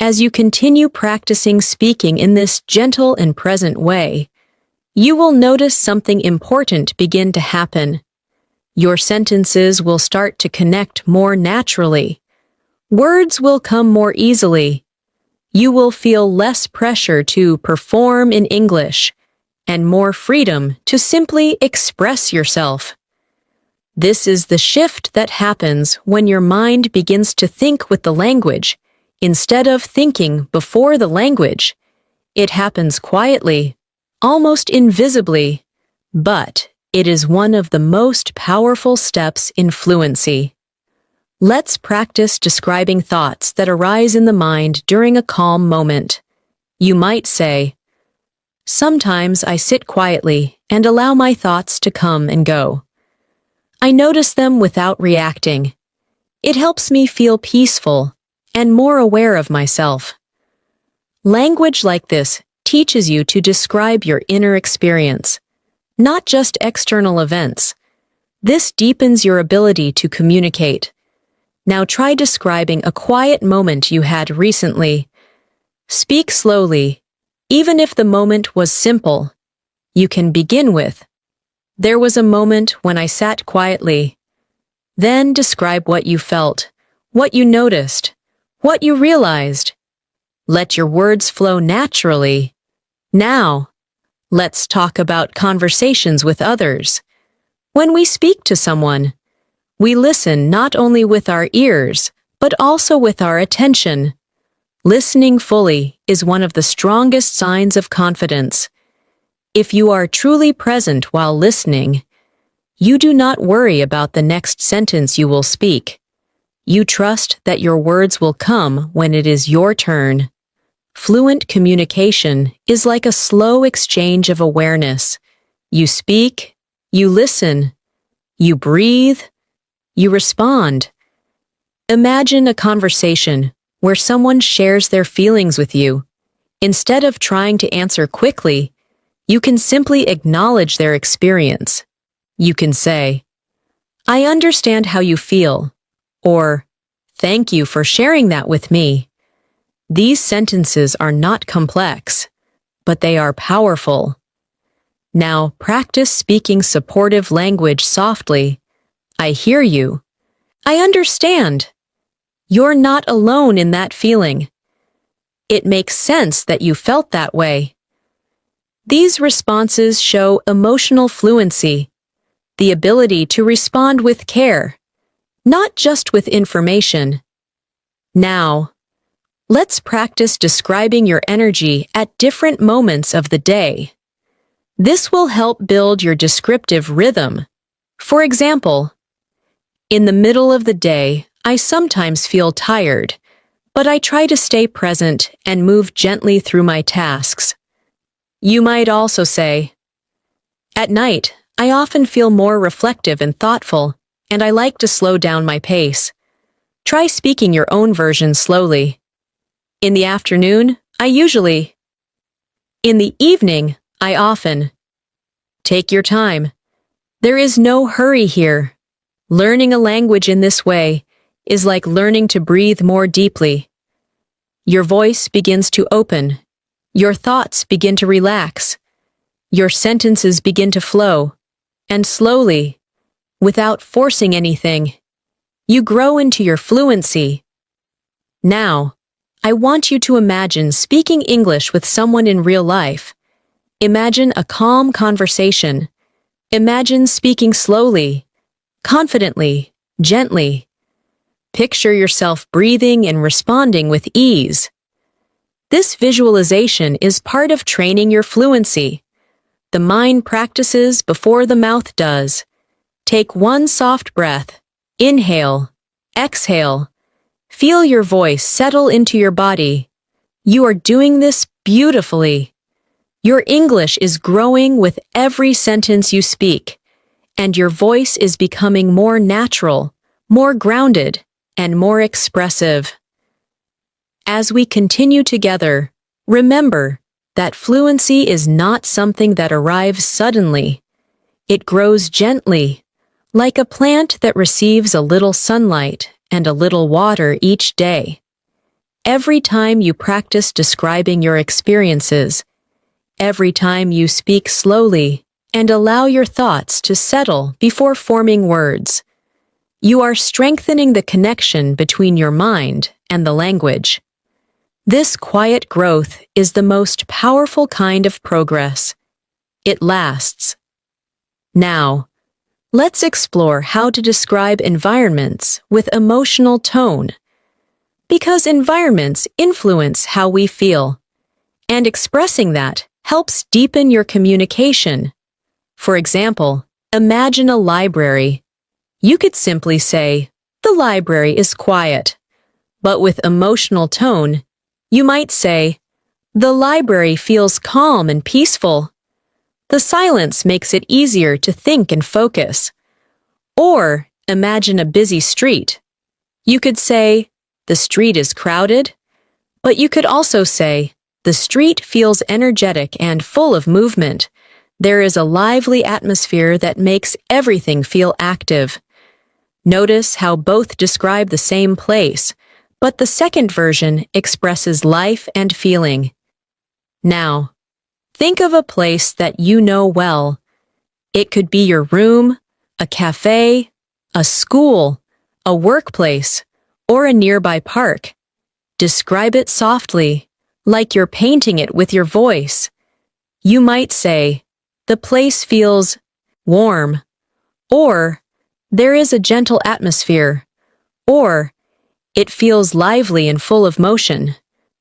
As you continue practicing speaking in this gentle and present way, you will notice something important begin to happen. Your sentences will start to connect more naturally. Words will come more easily. You will feel less pressure to perform in English and more freedom to simply express yourself. This is the shift that happens when your mind begins to think with the language instead of thinking before the language. It happens quietly, almost invisibly, but it is one of the most powerful steps in fluency. Let's practice describing thoughts that arise in the mind during a calm moment. You might say, "Sometimes I sit quietly and allow my thoughts to come and go. I notice them without reacting. It helps me feel peaceful and more aware of myself." Language like this teaches you to describe your inner experience, not just external events. This deepens your ability to communicate. Now try describing a quiet moment you had recently. Speak slowly, even if the moment was simple. You can begin with, "There was a moment when I sat quietly." Then describe what you felt, what you noticed, what you realized. Let your words flow naturally. Now, let's talk about conversations with others. When we speak to someone, we listen not only with our ears, but also with our attention. Listening fully is one of the strongest signs of confidence. If you are truly present while listening, you do not worry about the next sentence you will speak. You trust that your words will come when it is your turn. Fluent communication is like a slow exchange of awareness. You speak, you listen, you breathe, you respond. Imagine a conversation where someone shares their feelings with you. Instead of trying to answer quickly, you can simply acknowledge their experience. You can say, "I understand how you feel," or "Thank you for sharing that with me." These sentences are not complex, but they are powerful. Now practice speaking supportive language softly. "I hear you. I understand. You're not alone in that feeling. It makes sense that you felt that way." These responses show emotional fluency, the ability to respond with care, not just with information. Now, let's practice describing your energy at different moments of the day. This will help build your descriptive rhythm. For example, "In the middle of the day, I sometimes feel tired, but I try to stay present and move gently through my tasks." You might also say, "At night, I often feel more reflective and thoughtful, and I like to slow down my pace." Try speaking your own version slowly. "In the afternoon, I usually." "In the evening, I often." Take your time. There is no hurry here. Learning a language in this way is like learning to breathe more deeply. Your voice begins to open. Your thoughts begin to relax. Your sentences begin to flow. And slowly, without forcing anything, you grow into your fluency. Now, I want you to imagine speaking English with someone in real life. Imagine a calm conversation. Imagine speaking slowly, confidently, gently. Picture yourself breathing and responding with ease. This visualization is part of training your fluency. The mind practices before the mouth does. Take one soft breath. Inhale. Exhale. Feel your voice settle into your body. You are doing this beautifully. Your English is growing with every sentence you speak, and your voice is becoming more natural, more grounded, and more expressive. As we continue together, remember that fluency is not something that arrives suddenly. It grows gently, like a plant that receives a little sunlight and a little water each day. Every time you practice describing your experiences, every time you speak slowly and allow your thoughts to settle before forming words, you are strengthening the connection between your mind and the language. This quiet growth is the most powerful kind of progress. It lasts. Now, let's explore how to describe environments with emotional tone. Because environments influence how we feel, and expressing that helps deepen your communication. For example, imagine a library. You could simply say, the library is quiet, but with emotional tone, you might say, the library feels calm and peaceful. The silence makes it easier to think and focus. Or imagine a busy street. You could say, the street is crowded, but you could also say, the street feels energetic and full of movement. There is a lively atmosphere that makes everything feel active. Notice how both describe the same place, but the second version expresses life and feeling. Now, think of a place that you know well. It could be your room, a cafe, a school, a workplace, or a nearby park. Describe it softly, like you're painting it with your voice. You might say, the place feels warm, or there is a gentle atmosphere, or it feels lively and full of motion.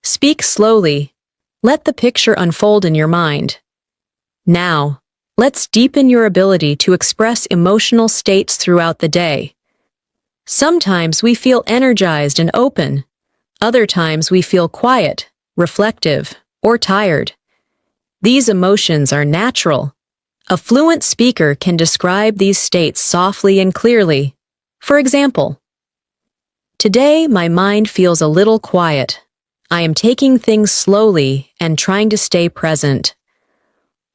Speak slowly. Let the picture unfold in your mind. Now, let's deepen your ability to express emotional states throughout the day. Sometimes we feel energized and open. Other times we feel quiet, reflective, or tired. These emotions are natural. A fluent speaker can describe these states softly and clearly. For example, today my mind feels a little quiet. I am taking things slowly and trying to stay present.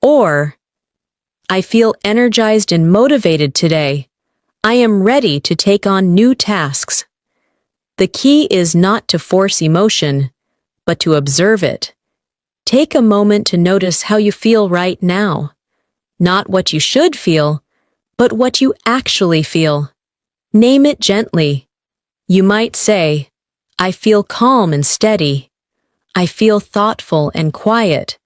Or, I feel energized and motivated today. I am ready to take on new tasks. The key is not to force emotion, but to observe it. Take a moment to notice how you feel right now. Not what you should feel, but what you actually feel. Name it gently. You might say, I feel calm and steady. I feel thoughtful and quiet.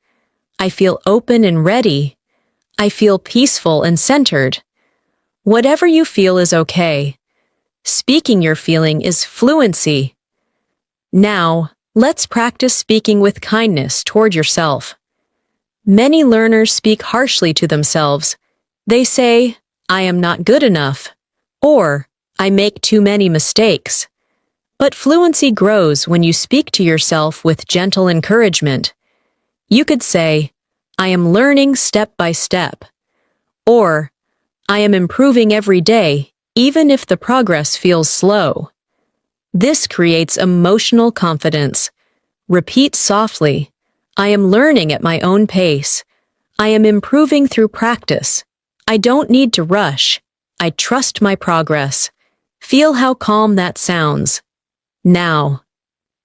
I feel open and ready. I feel peaceful and centered. Whatever you feel is okay. Speaking your feeling is fluency. Now, let's practice speaking with kindness toward yourself. Many learners speak harshly to themselves. They say, I am not good enough, or I make too many mistakes. But fluency grows when you speak to yourself with gentle encouragement. You could say, I am learning step by step, or I am improving every day, even if the progress feels slow. This creates emotional confidence. Repeat softly, I am learning at my own pace. I am improving through practice. I don't need to rush. I trust my progress. Feel how calm that sounds. Now,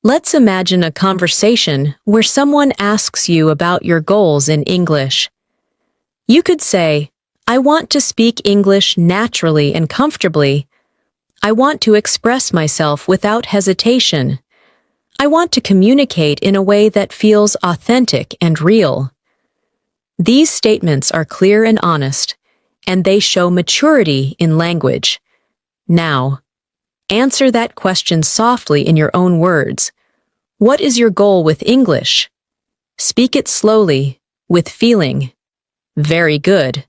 let's imagine a conversation where someone asks you about your goals in English. You could say, I want to speak English naturally and comfortably. I want to express myself without hesitation. I want to communicate in a way that feels authentic and real. These statements are clear and honest, and they show maturity in language. Now, answer that question softly in your own words. What is your goal with English? Speak it slowly, with feeling. Very good.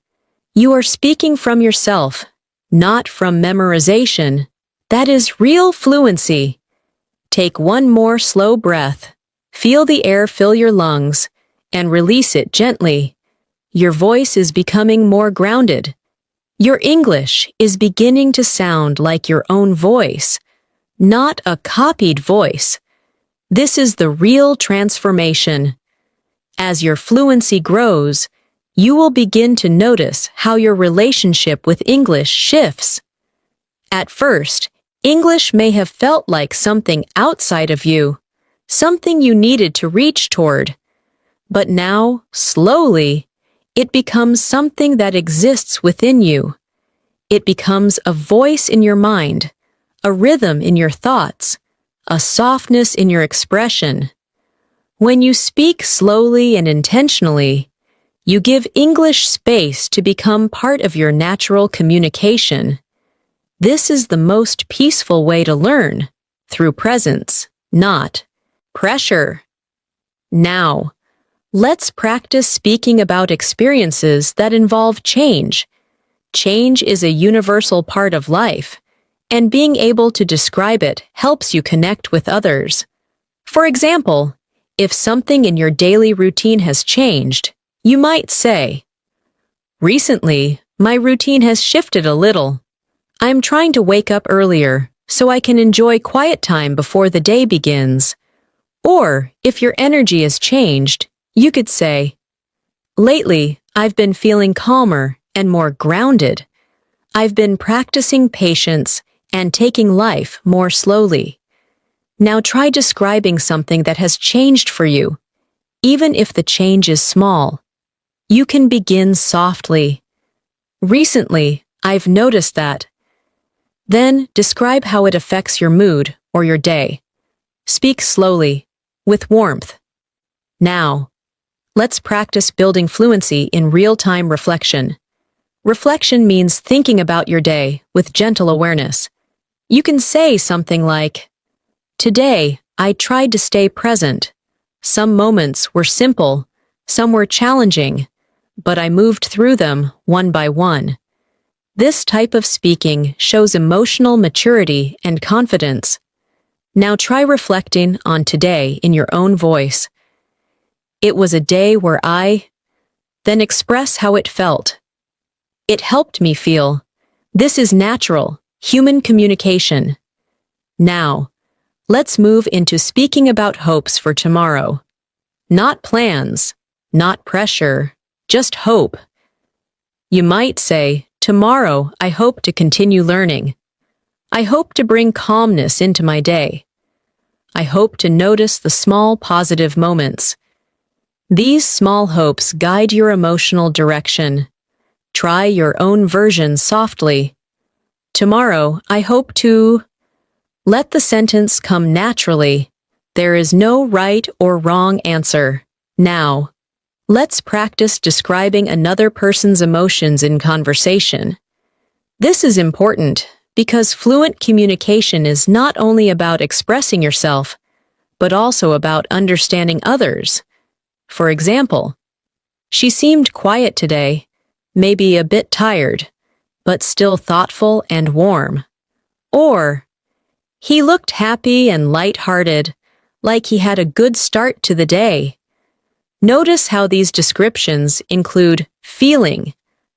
You are speaking from yourself, not from memorization. That is real fluency. Take one more slow breath. Feel the air fill your lungs, and release it gently. Your voice is becoming more grounded. Your English is beginning to sound like your own voice, not a copied voice. This is the real transformation. As your fluency grows, you will begin to notice how your relationship with English shifts. At first, English may have felt like something outside of you, something you needed to reach toward. But now, slowly, it becomes something that exists within you. It becomes a voice in your mind, a rhythm in your thoughts, a softness in your expression. When you speak slowly and intentionally, you give English space to become part of your natural communication. This is the most peaceful way to learn, through presence, not pressure. Now, let's practice speaking about experiences that involve change. Change is a universal part of life. and being able to describe it helps you connect with others. For example, if something in your daily routine has changed, you might say, "Recently, my routine has shifted a little. I'm trying to wake up earlier so I can enjoy quiet time before the day begins." Or, if your energy has changed, you could say, "Lately, I've been feeling calmer and more grounded. I've been practicing patience and taking life more slowly." Now try describing something that has changed for you, even if the change is small. You can begin softly. "Recently, I've noticed that." Then describe how it affects your mood or your day. Speak slowly, with warmth. Now, let's practice building fluency in real-time reflection. Reflection means thinking about your day with gentle awareness. You can say something like, "Today, I tried to stay present. Some moments were simple, some were challenging, but I moved through them one by one." This type of speaking shows emotional maturity and confidence. Now try reflecting on today in your own voice. "It was a day where Then express how it felt. "It helped me feel." This is natural, human communication. Now, let's move into speaking about hopes for tomorrow. Not plans, not pressure, just hope. You might say, "Tomorrow, I hope to continue learning. I hope to bring calmness into my day. I hope to notice the small positive moments." These small hopes guide your emotional direction. Try your own version softly. "Tomorrow, I hope to..." Let the sentence come naturally. There is no right or wrong answer. Now, let's practice describing another person's emotions in conversation. This is important because fluent communication is not only about expressing yourself, but also about understanding others. For example, "She seemed quiet today, maybe a bit tired, but still thoughtful and warm." Or, "He looked happy and light-hearted, like he had a good start to the day." Notice how these descriptions include feeling,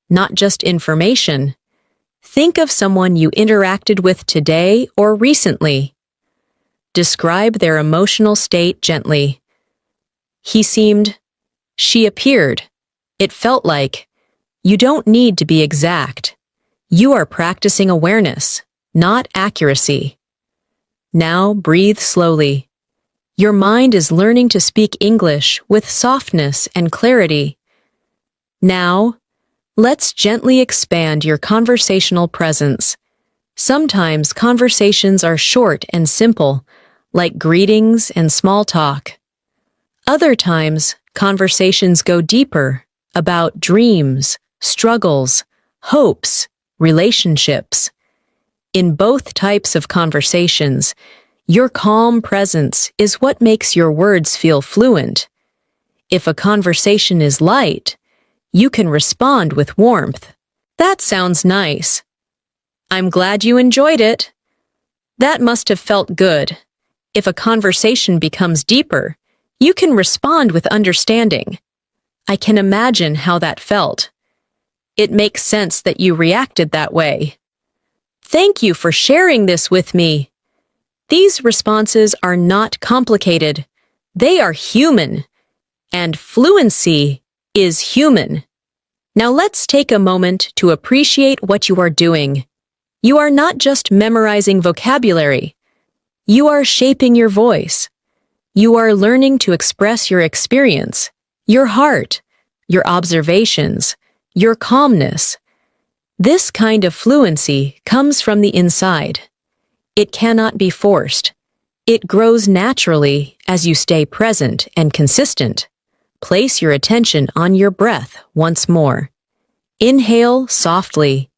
not just information. Think of someone you interacted with today or recently. Describe their emotional state gently. "He seemed," "She appeared," "It felt like." You don't need to be exact. You are practicing awareness, not accuracy. Now breathe slowly. Your mind is learning to speak English with softness and clarity. Now, let's gently expand your conversational presence. Sometimes conversations are short and simple, like greetings and small talk. Other times, conversations go deeper, about dreams, struggles, hopes, relationships. In both types of conversations, your calm presence is what makes your words feel fluent. If a conversation is light, you can respond with warmth. "That sounds nice." "I'm glad you enjoyed it." "That must have felt good." If a conversation becomes deeper, you can respond with understanding. "I can imagine how that felt." "It makes sense that you reacted that way." "Thank you for sharing this with me." These responses are not complicated. They are human. And fluency is human. Now let's take a moment to appreciate what you are doing. You are not just memorizing vocabulary. You are shaping your voice. You are learning to express your experience, your heart, your observations, your calmness. This kind of fluency comes from the inside. It cannot be forced. It grows naturally as you stay present and consistent. Place your attention on your breath once more. Inhale softly.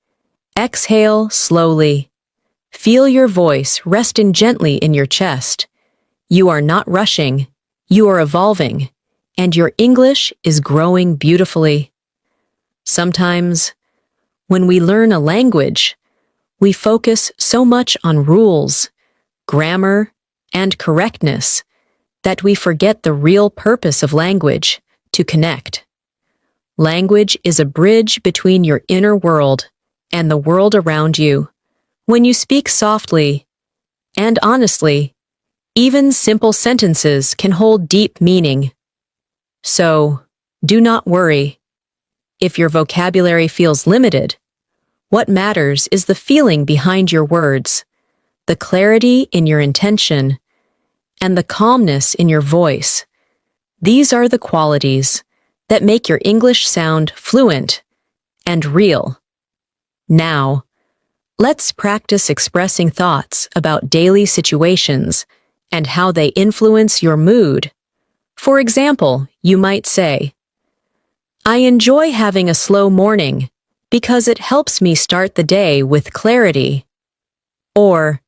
Exhale slowly. Feel your voice resting gently in your chest. You are not rushing. You are evolving. And your English is growing beautifully. Sometimes, when we learn a language, we focus so much on rules, grammar, and correctness that we forget the real purpose of language, to connect. Language is a bridge between your inner world and the world around you. When you speak softly and honestly, even simple sentences can hold deep meaning. So, do not worry. If your vocabulary feels limited, what matters is the feeling behind your words, the clarity in your intention, and the calmness in your voice. These are the qualities that make your English sound fluent and real. Now, let's practice expressing thoughts about daily situations and how they influence your mood. For example, you might say, I enjoy having a slow morning because it helps me start the day with clarity. Or,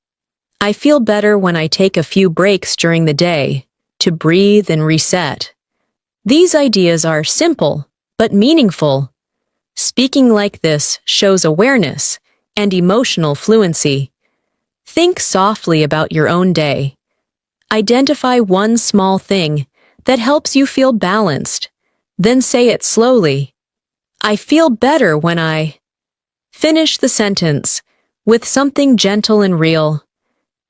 I feel better when I take a few breaks during the day to breathe and reset. These ideas are simple but meaningful. Speaking like this shows awareness and emotional fluency. Think softly about your own day. Identify one small thing that helps you feel balanced. Then say it slowly. I feel better when I... Finish the sentence with something gentle and real.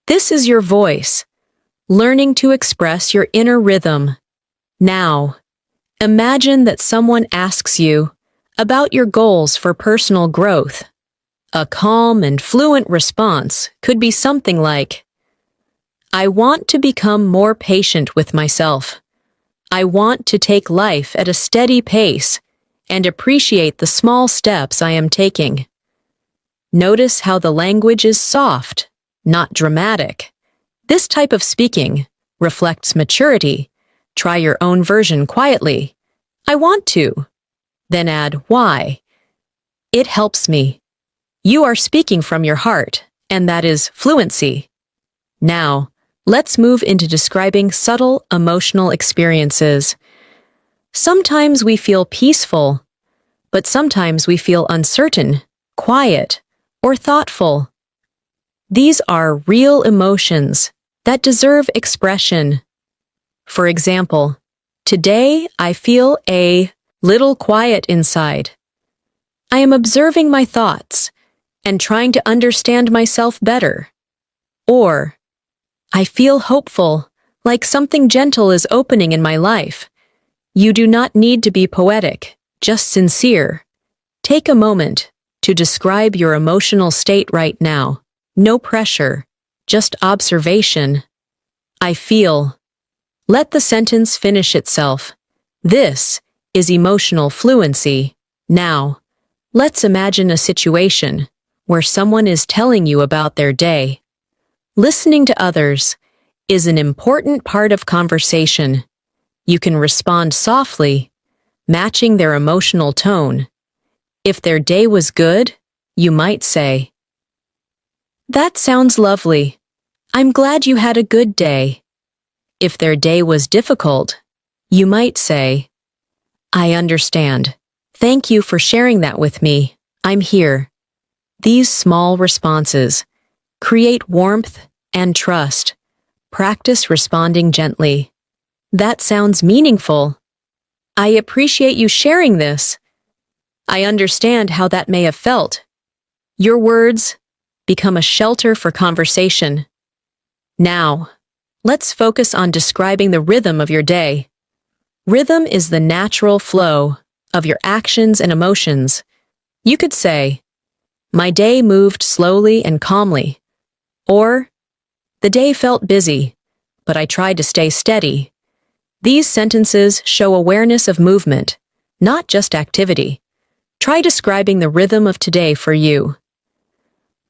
This is your voice, learning to express your inner rhythm. Now, imagine that someone asks you about your goals for personal growth. A calm and fluent response could be something like, I want to become more patient with myself. I want to take life at a steady pace and appreciate the small steps I am taking. Notice how the language is soft, not dramatic. This type of speaking reflects maturity. Try your own version quietly. I want to. Then add why. It helps me. You are speaking from your heart, and that is fluency. Now, let's move into describing subtle emotional experiences. Sometimes we feel peaceful, but sometimes we feel uncertain, quiet, or thoughtful. These are real emotions that deserve expression. For example, today I feel a little quiet inside. I am observing my thoughts and trying to understand myself better. Or, I feel hopeful, like something gentle is opening in my life. You do not need to be poetic, just sincere. Take a moment to describe your emotional state right now. No pressure, just observation. I feel. Let the sentence finish itself. This is emotional fluency. Now, let's imagine a situation where someone is telling you about their day. Listening to others is an important part of conversation. You can respond softly, matching their emotional tone. If their day was good, you might say, That sounds lovely. I'm glad you had a good day. If their day was difficult, you might say, I understand. Thank you for sharing that with me. I'm here. These small responses create warmth and trust. Practice responding gently. That sounds meaningful. I appreciate you sharing this. I understand how that may have felt. Your words become a shelter for conversation. Now, let's focus on describing the rhythm of your day. Rhythm is the natural flow of your actions and emotions. You could say, My day moved slowly and calmly. Or, The day felt busy, but I tried to stay steady. These sentences show awareness of movement, not just activity. Try describing the rhythm of today for you.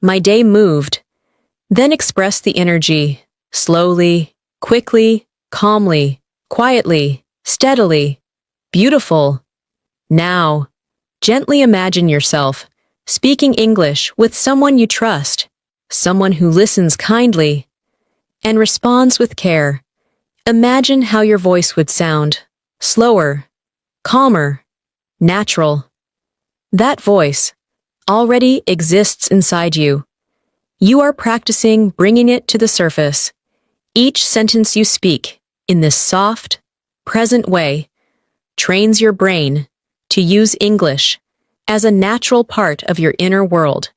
My day moved. Then express the energy, slowly, quickly, calmly, quietly, steadily. Beautiful. Now, gently imagine yourself speaking English with someone you trust, someone who listens kindly and responds with care. Imagine how your voice would sound, slower, calmer, natural. That voice already exists inside you. You are practicing bringing it to the surface. Each sentence you speak, in this soft, present way, trains your brain to use English as a natural part of your inner world.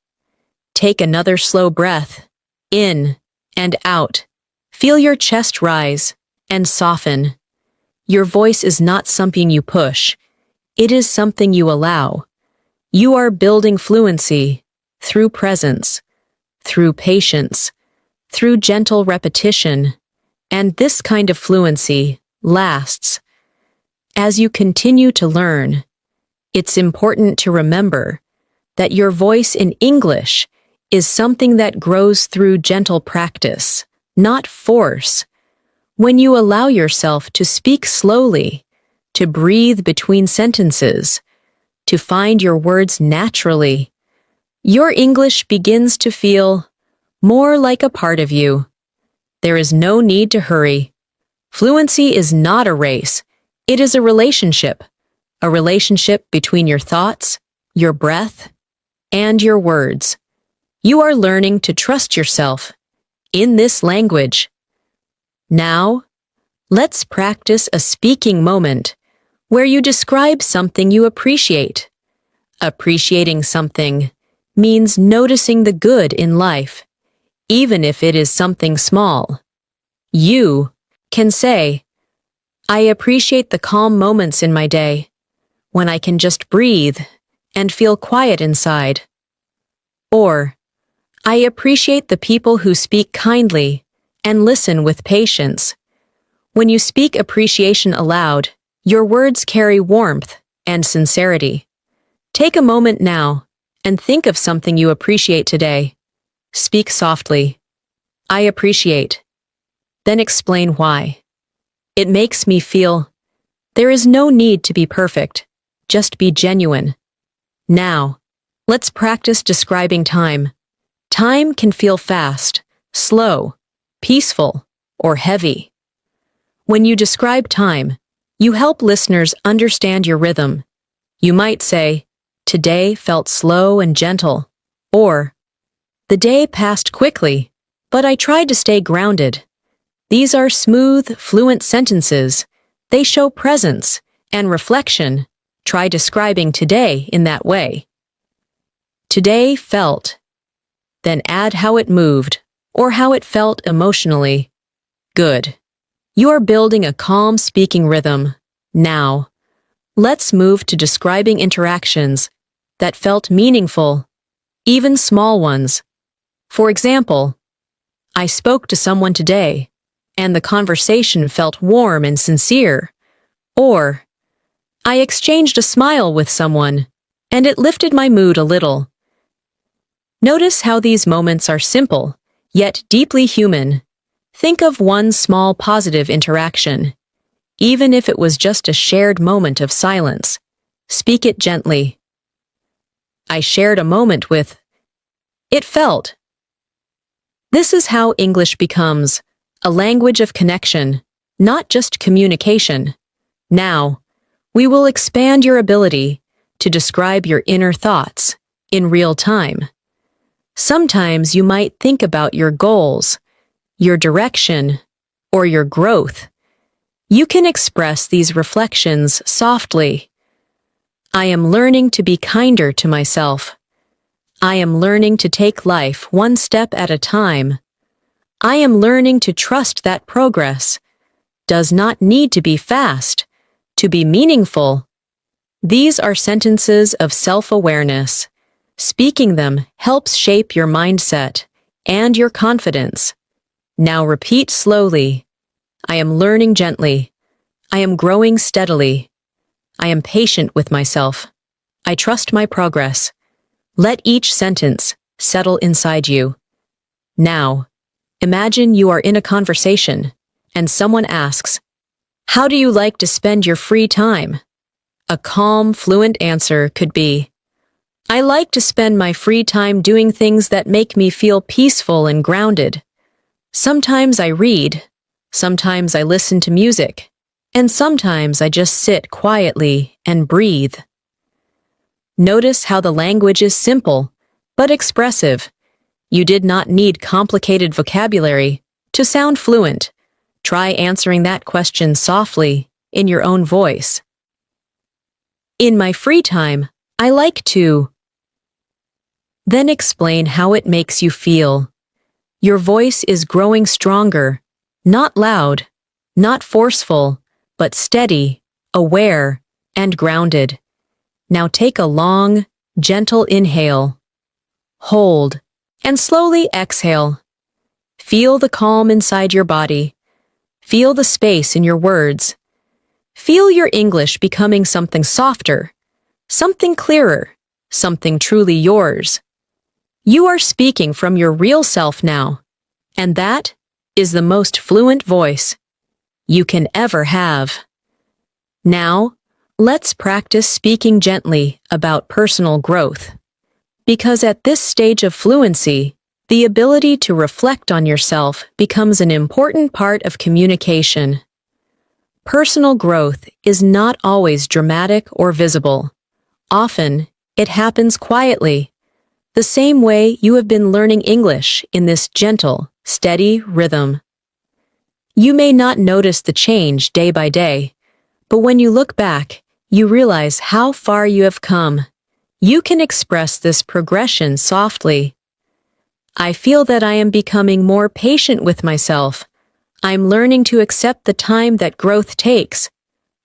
Take another slow breath, in and out. Feel your chest rise and soften. Your voice is not something you push. It is something you allow. You are building fluency through presence, through patience, through gentle repetition, and this kind of fluency lasts. As you continue to learn, it's important to remember that your voice in English is something that grows through gentle practice, not force. When you allow yourself to speak slowly, to breathe between sentences, to find your words naturally, your English begins to feel more like a part of you. There is no need to hurry. Fluency is not a race. It is a relationship between your thoughts, your breath, and your words. You are learning to trust yourself in this language. Now, let's practice a speaking moment where you describe something you appreciate. Appreciating something means noticing the good in life, even if it is something small. You can say, I appreciate the calm moments in my day, when I can just breathe and feel quiet inside. Or, I appreciate the people who speak kindly and listen with patience. When you speak appreciation aloud, your words carry warmth and sincerity. Take a moment now and think of something you appreciate today. Speak softly. I appreciate. Then explain why. It makes me feel. There is no need to be perfect. Just be genuine. Now, let's practice describing time. Time can feel fast, slow, peaceful, or heavy. When you describe time, you help listeners understand your rhythm. You might say, today felt slow and gentle, or the day passed quickly, but I tried to stay grounded. These are smooth, fluent sentences. They show presence and reflection. Try describing today in that way. Today felt. Then add how it moved or how it felt emotionally. Good. You are building a calm speaking rhythm. Now, let's move to describing interactions that felt meaningful, even small ones. For example, I spoke to someone today, and the conversation felt warm and sincere. Or, I exchanged a smile with someone, and it lifted my mood a little. Notice how these moments are simple, yet deeply human. Think of one small positive interaction. Even if it was just a shared moment of silence, speak it gently. I shared a moment with. It felt. This is how English becomes a language of connection, not just communication. Now, we will expand your ability to describe your inner thoughts in real time. Sometimes you might think about your goals, your direction, or your growth. You can express these reflections softly. I am learning to be kinder to myself. I am learning to take life one step at a time. I am learning to trust that progress does not need to be fast, to be meaningful. These are sentences of self-awareness. Speaking them helps shape your mindset and your confidence. Now repeat slowly. I am learning gently. I am growing steadily. I am patient with myself. I trust my progress. Let each sentence settle inside you. Now, imagine you are in a conversation, and someone asks, how do you like to spend your free time? A calm, fluent answer could be, I like to spend my free time doing things that make me feel peaceful and grounded. Sometimes I read, sometimes I listen to music, and sometimes I just sit quietly and breathe. Notice how the language is simple, but expressive. You did not need complicated vocabulary to sound fluent. Try answering that question softly, in your own voice. In my free time, I like to. Then explain how it makes you feel. Your voice is growing stronger, not loud, not forceful, but steady, aware, and grounded. Now take a long, gentle inhale. Hold, and slowly exhale. Feel the calm inside your body. Feel the space in your words. Feel your English becoming something softer, something clearer, something truly yours. You are speaking from your real self now, and that is the most fluent voice you can ever have. Now, let's practice speaking gently about personal growth. Because at this stage of fluency, the ability to reflect on yourself becomes an important part of communication. Personal growth is not always dramatic or visible. Often, it happens quietly, the same way you have been learning English in this gentle, steady rhythm. You may not notice the change day by day, but when you look back, you realize how far you have come. You can express this progression softly. I feel that I am becoming more patient with myself. I'm learning to accept the time that growth takes.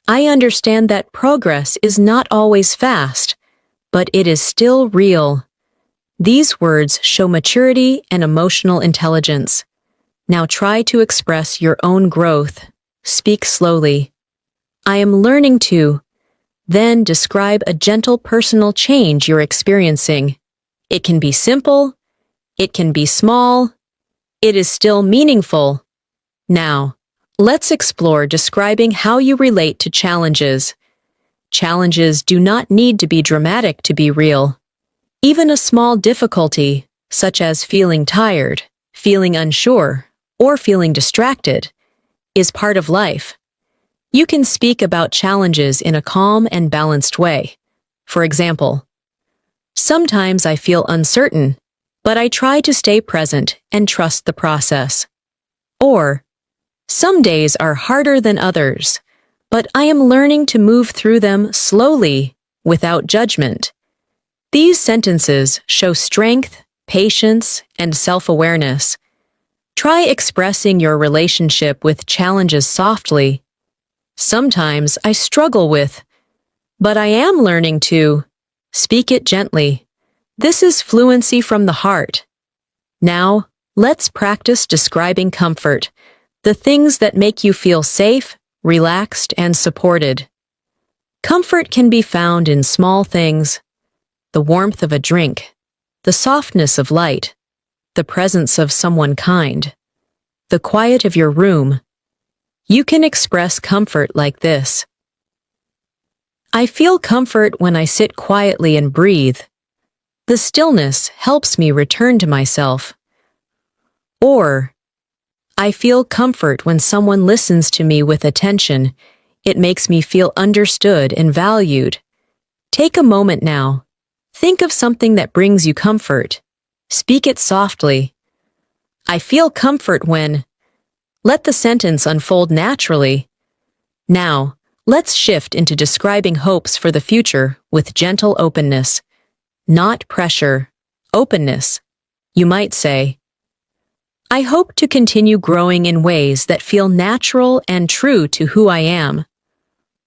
I understand that progress is not always fast, but it is still real. These words show maturity and emotional intelligence. Now try to express your own growth. Speak slowly. I am learning to. Then describe a gentle personal change you're experiencing. It can be simple. It can be small. It is still meaningful. Now, let's explore describing how you relate to challenges. Challenges do not need to be dramatic to be real. Even a small difficulty, such as feeling tired, feeling unsure, or feeling distracted, is part of life. You can speak about challenges in a calm and balanced way. For example, sometimes I feel uncertain, but I try to stay present and trust the process. Or, some days are harder than others, but I am learning to move through them slowly, without judgment. These sentences show strength, patience, and self-awareness. Try expressing your relationship with challenges softly. Sometimes I struggle with, but I am learning to. Speak it gently. This is fluency from the heart. Now, let's practice describing comfort, the things that make you feel safe, relaxed, and supported. Comfort can be found in small things: the warmth of a drink, the softness of light, the presence of someone kind, the quiet of your room. You can express comfort like this. I feel comfort when I sit quietly and breathe. The stillness helps me return to myself. Or, I feel comfort when someone listens to me with attention. It makes me feel understood and valued. Take a moment now. Think of something that brings you comfort. Speak it softly. I feel comfort when. Let the sentence unfold naturally. Now, let's shift into describing hopes for the future with gentle openness. Not pressure, openness. You might say, I hope to continue growing in ways that feel natural and true to who I am.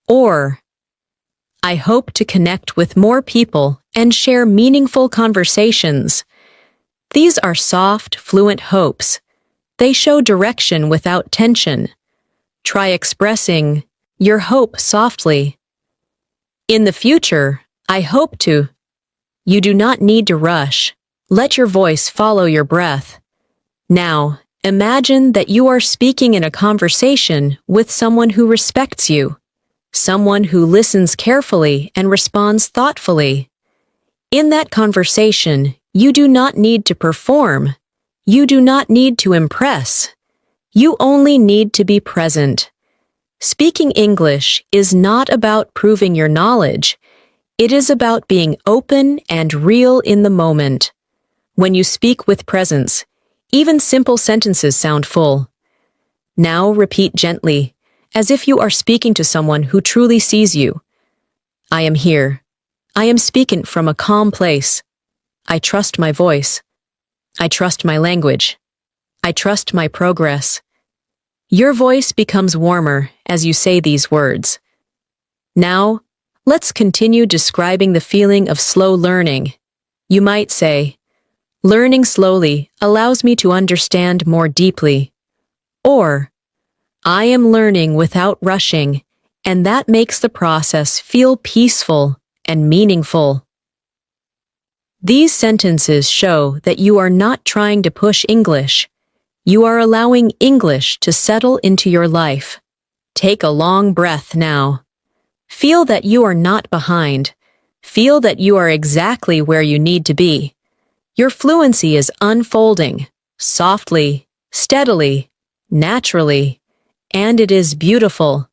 Or, I hope to connect with more people and share meaningful conversations. These are soft, fluent hopes. They show direction without tension. Try expressing your hope softly. In the future, I hope to. You do not need to rush. Let your voice follow your breath. Now, imagine that you are speaking in a conversation with someone who respects you, someone who listens carefully and responds thoughtfully. In that conversation, you do not need to perform. You do not need to impress. You only need to be present. Speaking English is not about proving your knowledge. It is about being open and real in the moment. When you speak with presence, even simple sentences sound full. Now repeat gently, as if you are speaking to someone who truly sees you. I am here. I am speaking from a calm place. I trust my voice. I trust my language. I trust my progress. Your voice becomes warmer as you say these words. Now, let's continue describing the feeling of slow learning. You might say, learning slowly allows me to understand more deeply. Or, I am learning without rushing, and that makes the process feel peaceful and meaningful. These sentences show that you are not trying to push English. You are allowing English to settle into your life. Take a long breath now. Feel that you are not behind. Feel that you are exactly where you need to be. Your fluency is unfolding, softly, steadily, naturally, and it is beautiful.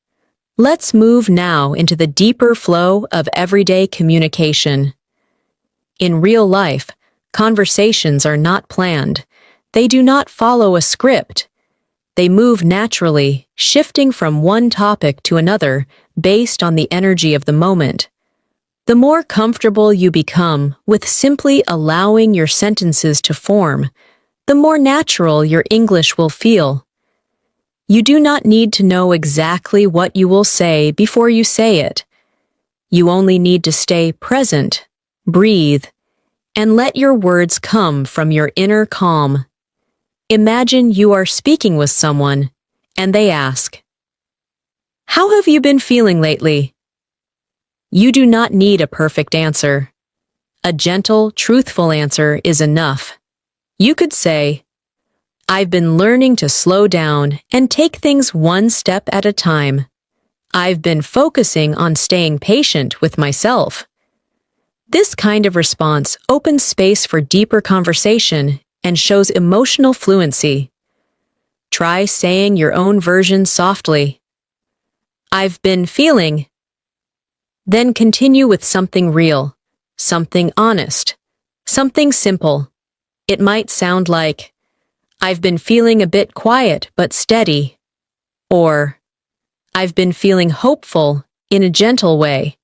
Let's move now into the deeper flow of everyday communication. In real life, conversations are not planned. They do not follow a script. They move naturally, shifting from one topic to another based on the energy of the moment. The more comfortable you become with simply allowing your sentences to form, the more natural your English will feel. You do not need to know exactly what you will say before you say it. You only need to stay present, breathe, and let your words come from your inner calm. Imagine you are speaking with someone, and they ask, "How have you been feeling lately?" You do not need a perfect answer. A gentle, truthful answer is enough. You could say, "I've been learning to slow down and take things one step at a time. I've been focusing on staying patient with myself." This kind of response opens space for deeper conversation and shows emotional fluency. Try saying your own version softly. "I've been feeling." Then continue with something real, something honest, something simple. It might sound like, "I've been feeling a bit quiet but steady," or "I've been feeling hopeful in a gentle way."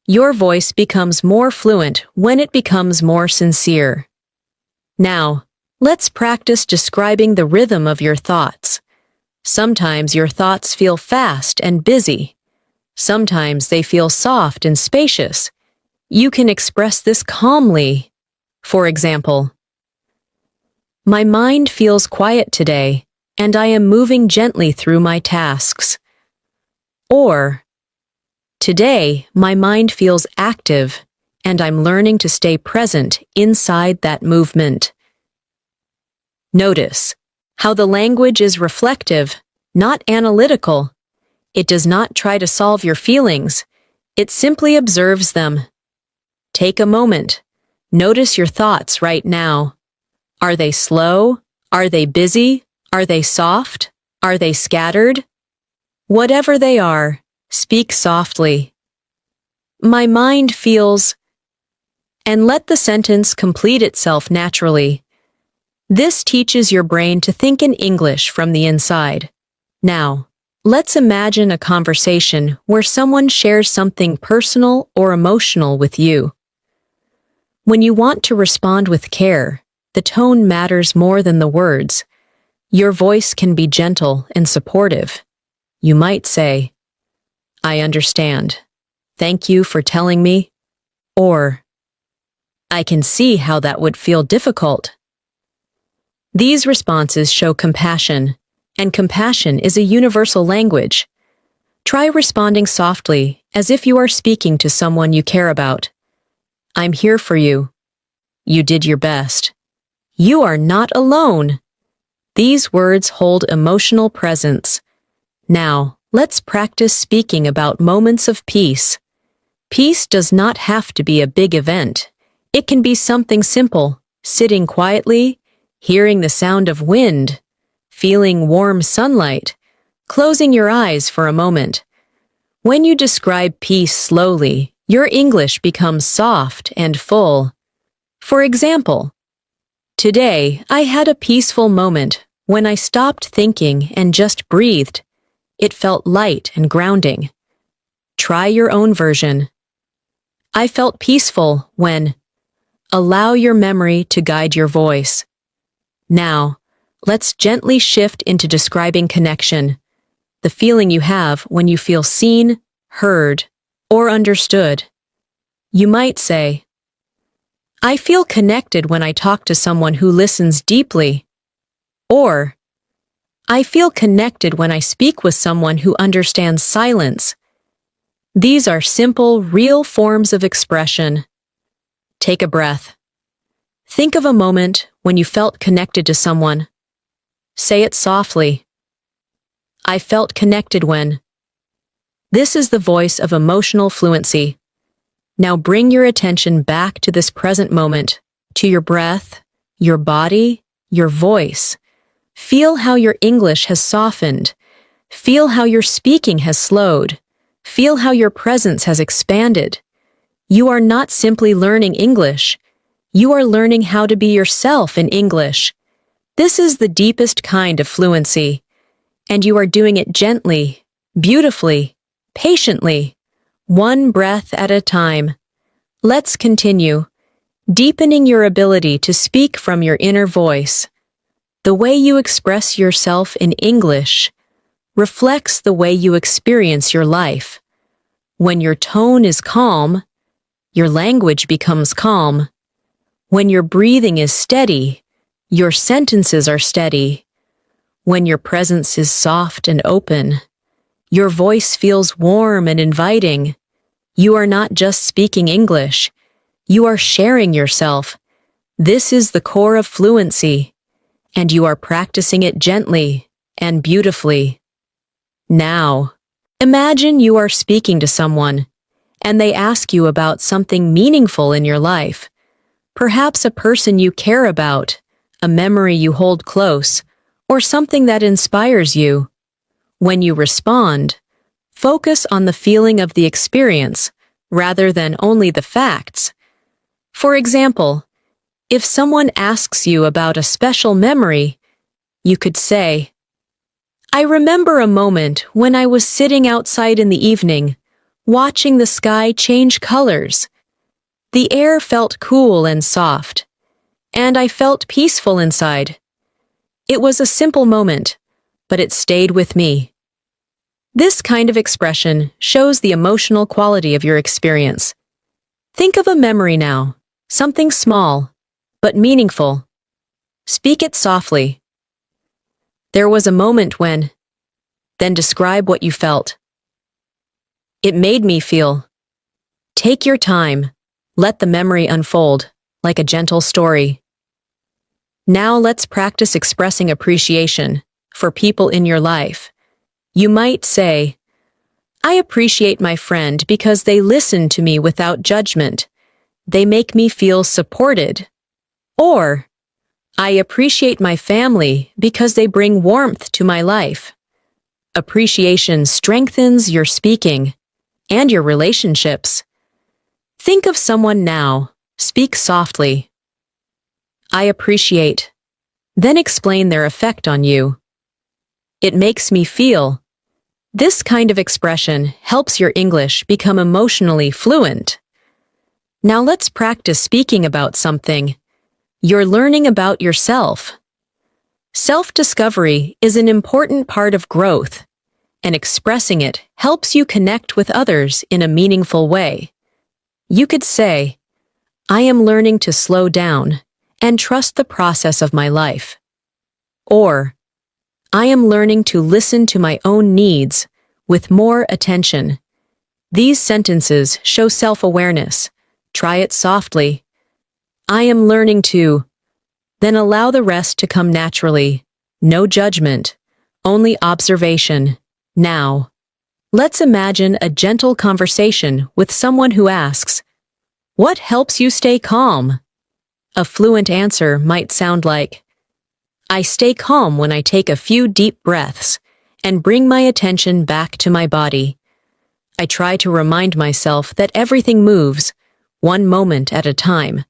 Your voice becomes more fluent when it becomes more sincere. Now, let's practice describing the rhythm of your thoughts. Sometimes your thoughts feel fast and busy. Sometimes they feel soft and spacious. You can express this calmly. For example, "My mind feels quiet today, and I am moving gently through my tasks." Or, "Today, my mind feels active, and I'm learning to stay present inside that movement." Notice how the language is reflective, not analytical. It does not try to solve your feelings. It simply observes them. Take a moment. Notice your thoughts right now. Are they slow? Are they busy? Are they soft? Are they scattered? Whatever they are, speak softly. "My mind feels," and let the sentence complete itself naturally. This teaches your brain to think in English from the inside. Now, let's imagine a conversation where someone shares something personal or emotional with you. When you want to respond with care, the tone matters more than the words. Your voice can be gentle and supportive. You might say, "I understand. Thank you for telling me." Or, "I can see how that would feel difficult." These responses show compassion, and compassion is a universal language. Try responding softly, as if you are speaking to someone you care about. "I'm here for you. You did your best. You are not alone." These words hold emotional presence. Now, let's practice speaking about moments of peace. Peace does not have to be a big event. It can be something simple, sitting quietly, hearing the sound of wind, feeling warm sunlight, closing your eyes for a moment. When you describe peace slowly, your English becomes soft and full. For example, Today, I had a peaceful moment when I stopped thinking and just breathed. It felt light and grounding. Try your own version. I felt peaceful when. Allow your memory to guide your voice. Now, let's gently shift into describing connection, the feeling you have when you feel seen, heard, or understood. You might say, I feel connected when I talk to someone who listens deeply. Or, I feel connected when I speak with someone who understands silence. These are simple, real forms of expression. Take a breath. Think of a moment when you felt connected to someone. Say it softly. I felt connected when. This is the voice of emotional fluency. Now bring your attention back to this present moment, to your breath, your body, your voice. Feel how your English has softened. Feel how your speaking has slowed. Feel how your presence has expanded. You are not simply learning English. You are learning how to be yourself in English. This is the deepest kind of fluency, and you are doing it gently, beautifully, patiently, one breath at a time. Let's continue, deepening your ability to speak from your inner voice. The way you express yourself in English reflects the way you experience your life. When your tone is calm, your language becomes calm. When your breathing is steady, your sentences are steady. When your presence is soft and open, your voice feels warm and inviting. You are not just speaking English, you are sharing yourself. This is the core of fluency, and you are practicing it gently and beautifully. Now, imagine you are speaking to someone, and they ask you about something meaningful in your life. Perhaps a person you care about, a memory you hold close, or something that inspires you. When you respond, focus on the feeling of the experience rather than only the facts. For example, if someone asks you about a special memory, you could say, I remember a moment when I was sitting outside in the evening, watching the sky change colors. The air felt cool and soft, and I felt peaceful inside. It was a simple moment, but it stayed with me. This kind of expression shows the emotional quality of your experience. Think of a memory now, something small, but meaningful. Speak it softly. There was a moment when. Then describe what you felt. It made me feel. Take your time. Let the memory unfold, like a gentle story. Now let's practice expressing appreciation for people in your life. You might say, I appreciate my friend because they listen to me without judgment. They make me feel supported. Or, I appreciate my family because they bring warmth to my life. Appreciation strengthens your speaking and your relationships. Think of someone now. Speak softly. I appreciate. Then explain their effect on you. It makes me feel. This kind of expression helps your English become emotionally fluent. Now let's practice speaking about something. You're learning about yourself. Self-discovery is an important part of growth, and expressing it helps you connect with others in a meaningful way. You could say, I am learning to slow down and trust the process of my life. Or, I am learning to listen to my own needs with more attention. These sentences show self-awareness. Try it softly. I am learning to. Then allow the rest to come naturally. No judgment, only observation. Now, let's imagine a gentle conversation with someone who asks, what helps you stay calm? A fluent answer might sound like, I stay calm when I take a few deep breaths and bring my attention back to my body. I try to remind myself that everything moves, one moment at a time.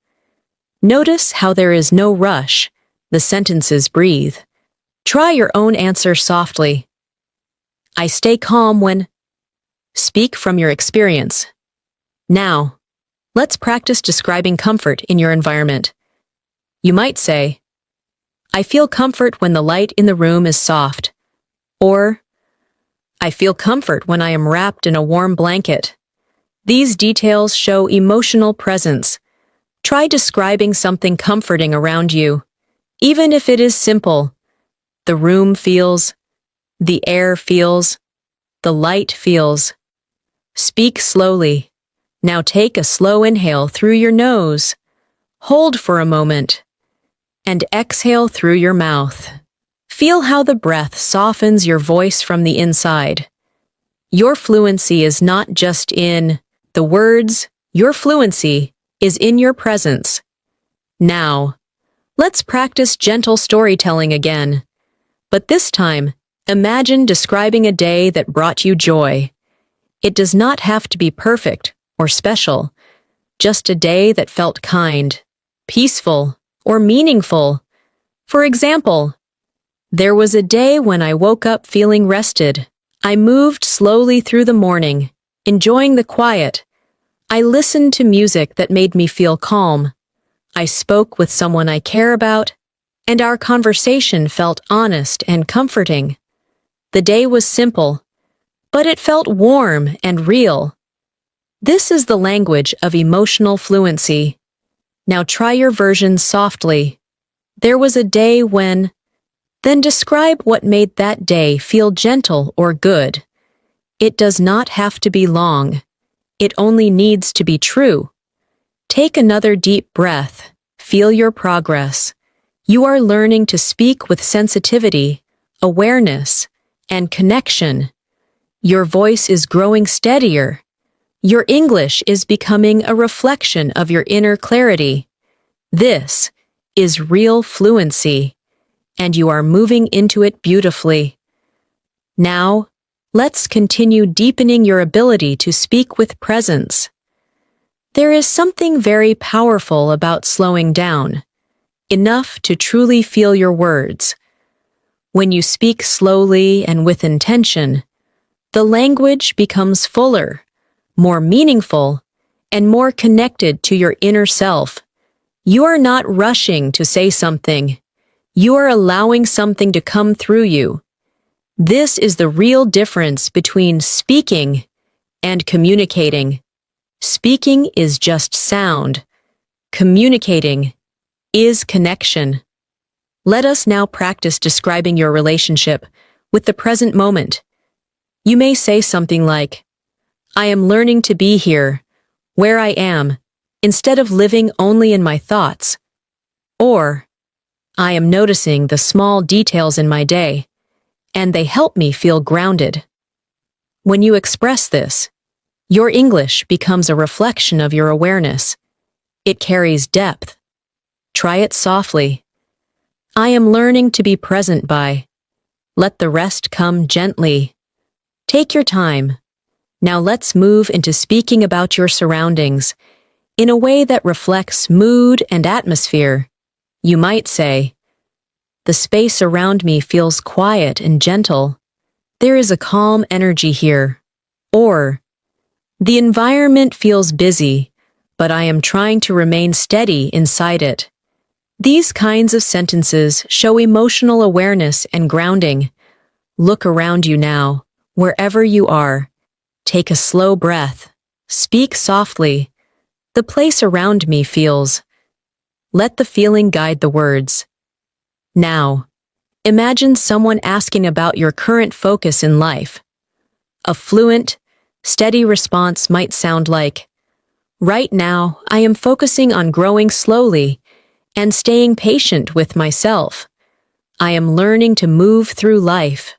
Notice how there is no rush. The sentences breathe. Try your own answer softly. I stay calm when... Speak from your experience. Now, let's practice describing comfort in your environment. You might say, I feel comfort when the light in the room is soft. Or, I feel comfort when I am wrapped in a warm blanket. These details show emotional presence. Try describing something comforting around you, even if it is simple. The room feels, the air feels, the light feels. Speak slowly. Now take a slow inhale through your nose. Hold for a moment. And exhale through your mouth. Feel how the breath softens your voice from the inside. Your fluency is not just in the words, your fluency is in your presence. Now, let's practice gentle storytelling again. But this time, imagine describing a day that brought you joy. It does not have to be perfect or special, just a day that felt kind, peaceful, or meaningful. For example, there was a day when I woke up feeling rested. I moved slowly through the morning, enjoying the quiet. I listened to music that made me feel calm. I spoke with someone I care about, and our conversation felt honest and comforting. The day was simple, but it felt warm and real. This is the language of emotional fluency. Now try your version softly. There was a day when... Then describe what made that day feel gentle or good. It does not have to be long. It only needs to be true. Take another deep breath. Feel your progress. You are learning to speak with sensitivity, awareness, and connection. Your voice is growing steadier. Your English is becoming a reflection of your inner clarity. This is real fluency, and you are moving into it beautifully. Now, let's continue deepening your ability to speak with presence. There is something very powerful about slowing down, enough to truly feel your words. When you speak slowly and with intention, the language becomes fuller, more meaningful, and more connected to your inner self. You are not rushing to say something. You are allowing something to come through you. This is the real difference between speaking and communicating. Speaking is just sound. Communicating is connection. Let us now practice describing your relationship with the present moment. You may say something like, I am learning to be here, where I am, instead of living only in my thoughts. Or, I am noticing the small details in my day, and they help me feel grounded. When you express this, your English becomes a reflection of your awareness. It carries depth. Try it softly. I am learning to be present by. Let the rest come gently. Take your time. Now let's move into speaking about your surroundings in a way that reflects mood and atmosphere. You might say, the space around me feels quiet and gentle. There is a calm energy here. Or, the environment feels busy, but I am trying to remain steady inside it. These kinds of sentences show emotional awareness and grounding. Look around you now, wherever you are. Take a slow breath. Speak softly. The place around me feels. Let the feeling guide the words. Now, imagine someone asking about your current focus in life. A fluent, steady response might sound like, right now, I am focusing on growing slowly and staying patient with myself. I am learning to move through life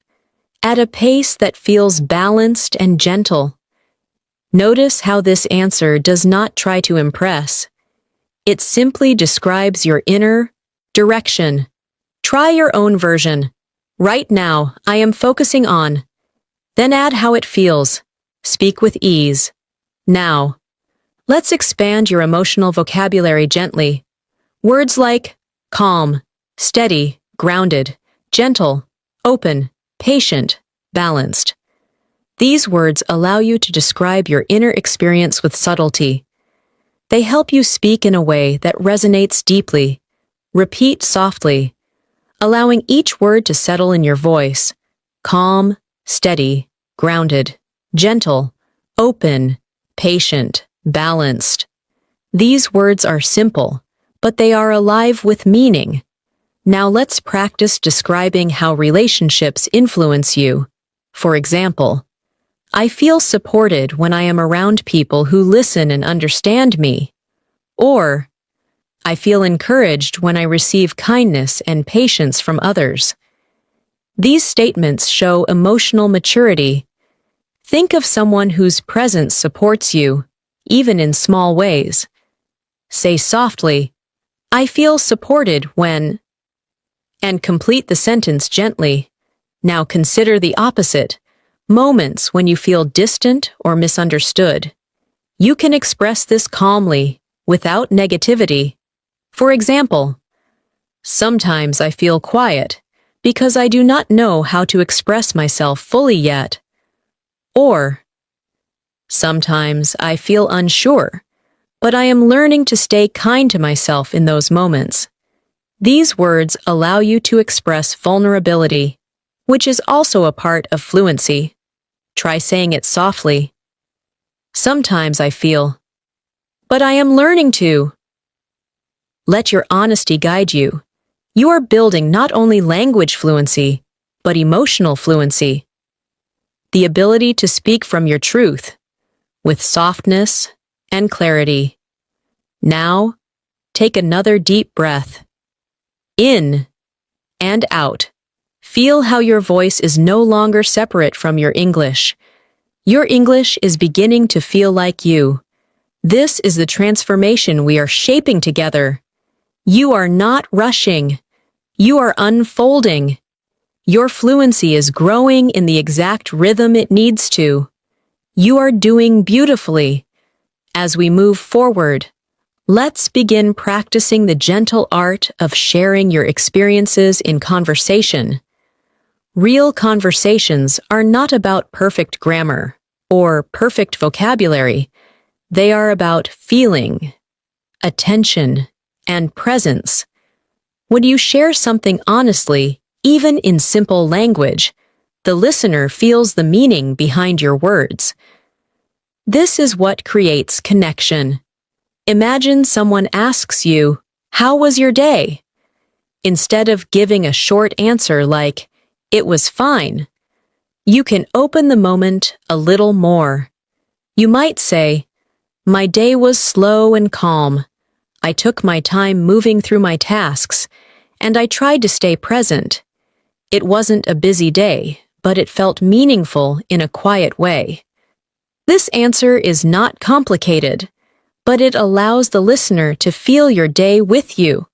at a pace that feels balanced and gentle. Notice how this answer does not try to impress. It simply describes your inner direction. Try your own version. Right now, I am focusing on. Then add how it feels. Speak with ease. Now, let's expand your emotional vocabulary gently. Words like calm, steady, grounded, gentle, open, patient, balanced. These words allow you to describe your inner experience with subtlety. They help you speak in a way that resonates deeply. Repeat softly, allowing each word to settle in your voice. Calm, steady, grounded, gentle, open, patient, balanced. These words are simple, but they are alive with meaning. Now let's practice describing how relationships influence you. For example, I feel supported when I am around people who listen and understand me. Or, I feel encouraged when I receive kindness and patience from others. These statements show emotional maturity. Think of someone whose presence supports you, even in small ways. Say softly, I feel supported when, and complete the sentence gently. Now consider the opposite, moments when you feel distant or misunderstood. You can express this calmly, without negativity. For example, sometimes I feel quiet because I do not know how to express myself fully yet. Or, sometimes I feel unsure, but I am learning to stay kind to myself in those moments. These words allow you to express vulnerability, which is also a part of fluency. Try saying it softly. Sometimes I feel, but I am learning to. Let your honesty guide you. You are building not only language fluency, but emotional fluency. The ability to speak from your truth, with softness and clarity. Now, take another deep breath. In and out. Feel how your voice is no longer separate from your English. Your English is beginning to feel like you. This is the transformation we are shaping together. You are not rushing. You are unfolding. Your fluency is growing in the exact rhythm it needs to. You are doing beautifully. As we move forward, let's begin practicing the gentle art of sharing your experiences in conversation. Real conversations are not about perfect grammar or perfect vocabulary. They are about feeling, attention, and presence. When you share something honestly, even in simple language, the listener feels the meaning behind your words. This is what creates connection. Imagine someone asks you, "How was your day?" Instead of giving a short answer like, "It was fine," you can open the moment a little more. You might say, "My day was slow and calm. I took my time moving through my tasks, and I tried to stay present. It wasn't a busy day, but it felt meaningful in a quiet way." This answer is not complicated, but it allows the listener to feel your day with you.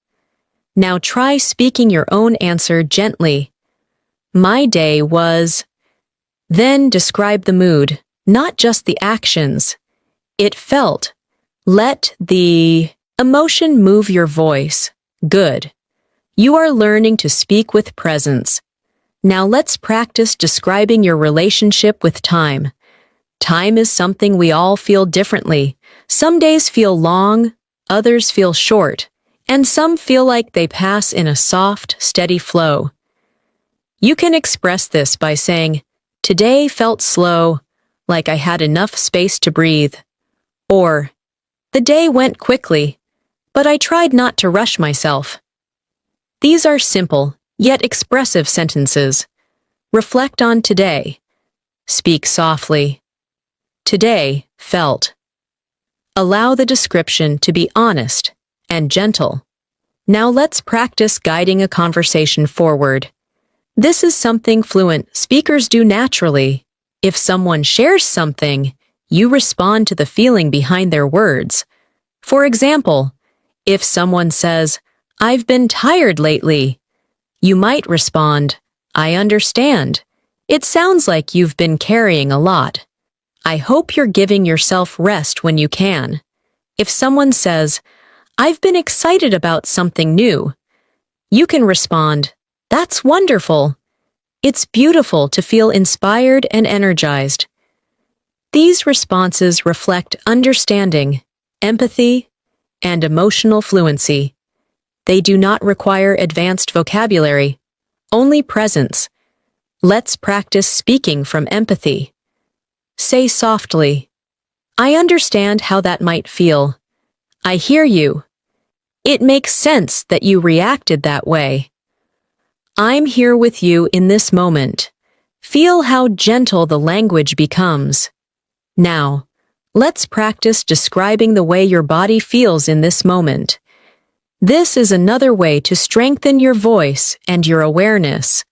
Now try speaking your own answer gently. My day was... Then describe the mood, not just the actions. It felt. Let the emotion move your voice. Good. You are learning to speak with presence. Now let's practice describing your relationship with time. Time is something we all feel differently. Some days feel long, others feel short, and some feel like they pass in a soft, steady flow. You can express this by saying, "Today felt slow, like I had enough space to breathe." Or, "The day went quickly, but I tried not to rush myself." These are simple, yet expressive sentences. Reflect on today. Speak softly. Today felt. Allow the description to be honest and gentle. Now let's practice guiding a conversation forward. This is something fluent speakers do naturally. If someone shares something, you respond to the feeling behind their words. For example, if someone says, "I've been tired lately," you might respond, "I understand. It sounds like you've been carrying a lot. I hope you're giving yourself rest when you can." If someone says, I've been excited about something new. You can respond, "That's wonderful." It's beautiful to feel inspired and energized. These responses reflect understanding, empathy, and emotional fluency. They do not require advanced vocabulary, only presence. Let's practice speaking from empathy. Say softly, "I understand how that might feel. I hear you. It makes sense that you reacted that way. I'm here with you in this moment." Feel how gentle the language becomes. Now, let's practice describing the way your body feels in this moment. This is another way to strengthen your voice and your awareness.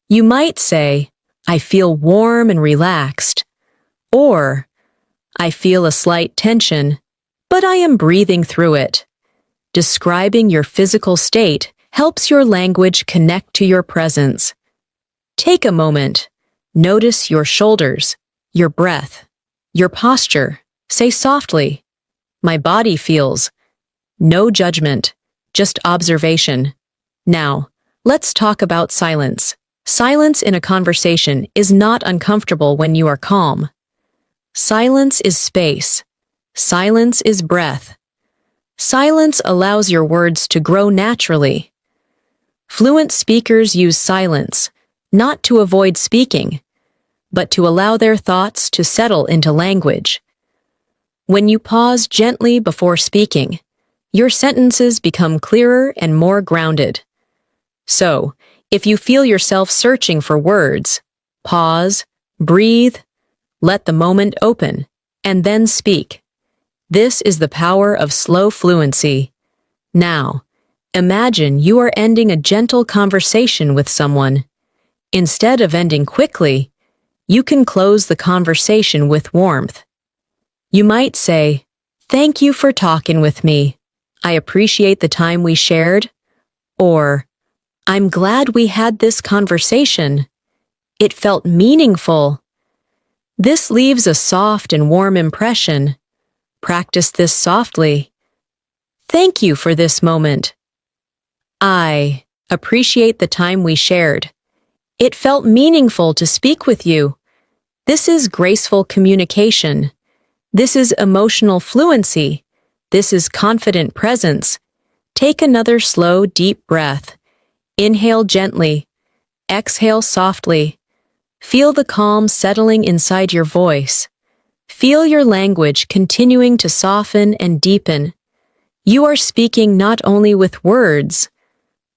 You might say, "I feel warm and relaxed," or "I feel a slight tension, but I am breathing through it." Describing your physical state helps your language connect to your presence. Take a moment. Notice your shoulders, your breath, your posture. Say softly, "My body feels." No judgment, just observation. Now, let's talk about silence. Silence in a conversation is not uncomfortable when you are calm. Silence is space. Silence is breath. Silence allows your words to grow naturally. Fluent speakers use silence, not to avoid speaking, but to allow their thoughts to settle into language. When you pause gently before speaking, your sentences become clearer and more grounded. So, if you feel yourself searching for words, pause, breathe, let the moment open, and then speak. This is the power of slow fluency. Now, imagine you are ending a gentle conversation with someone. Instead of ending quickly, you can close the conversation with warmth. You might say, "Thank you for talking with me. I appreciate the time we shared." Or, "I'm glad we had this conversation. It felt meaningful." This leaves a soft and warm impression. Practice this softly. "Thank you for this moment. I appreciate the time we shared. It felt meaningful to speak with you." This is graceful communication. This is emotional fluency. This is confident presence. Take another slow, deep breath. Inhale gently. Exhale softly. Feel the calm settling inside your voice. Feel your language continuing to soften and deepen. You are speaking not only with words,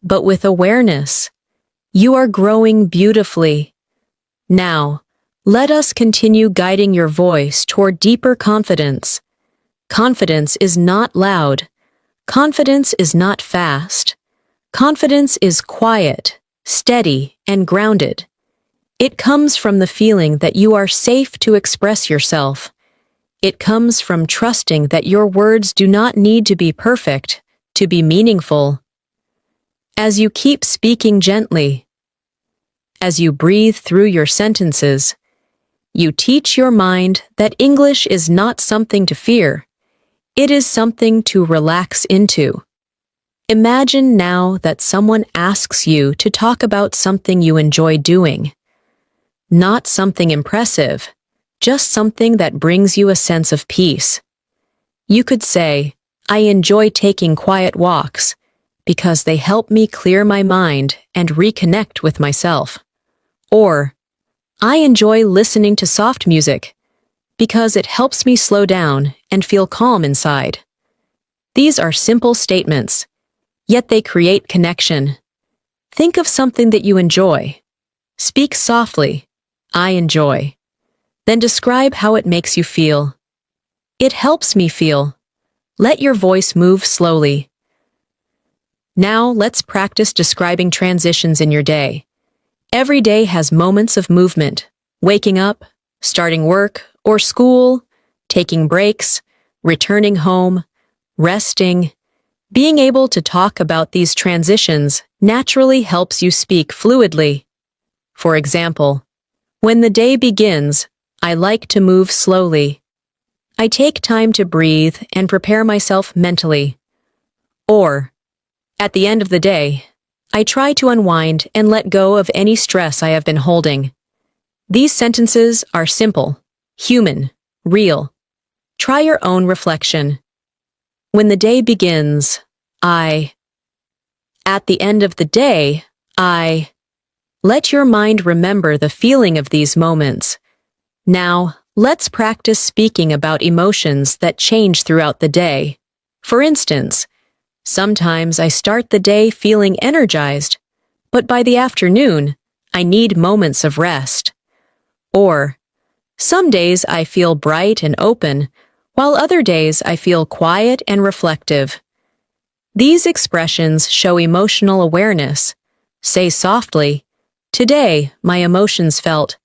but with awareness. You are growing beautifully. Now, let us continue guiding your voice toward deeper confidence. Confidence is not loud. Confidence is not fast. Confidence is quiet, steady, and grounded. It comes from the feeling that you are safe to express yourself. It comes from trusting that your words do not need to be perfect to be meaningful. As you keep speaking gently, as you breathe through your sentences, you teach your mind that English is not something to fear. It is something to relax into. Imagine now that someone asks you to talk about something you enjoy doing. Not something impressive, just something that brings you a sense of peace. You could say, "I enjoy taking quiet walks because they help me clear my mind and reconnect with myself." Or, "I enjoy listening to soft music because it helps me slow down and feel calm inside." These are simple statements, yet they create connection. Think of something that you enjoy. Speak softly, "I enjoy." Then describe how it makes you feel. "It helps me feel." Let your voice move slowly. Now let's practice describing transitions in your day. Every day has moments of movement: waking up, starting work or school, taking breaks, returning home, resting. Being able to talk about these transitions naturally helps you speak fluidly. For example, when the day begins, I like to move slowly. I take time to breathe and prepare myself mentally. Or, at the end of the day, I try to unwind and let go of any stress I have been holding. These sentences are simple, human, real. Try your own reflection. When the day begins, At the end of the day, Let your mind remember the feeling of these moments. Now, let's practice speaking about emotions that change throughout the day. For instance, sometimes I start the day feeling energized, but by the afternoon, I need moments of rest. Or, some days I feel bright and open, while other days I feel quiet and reflective. These expressions show emotional awareness. Say softly, "Today, my emotions felt."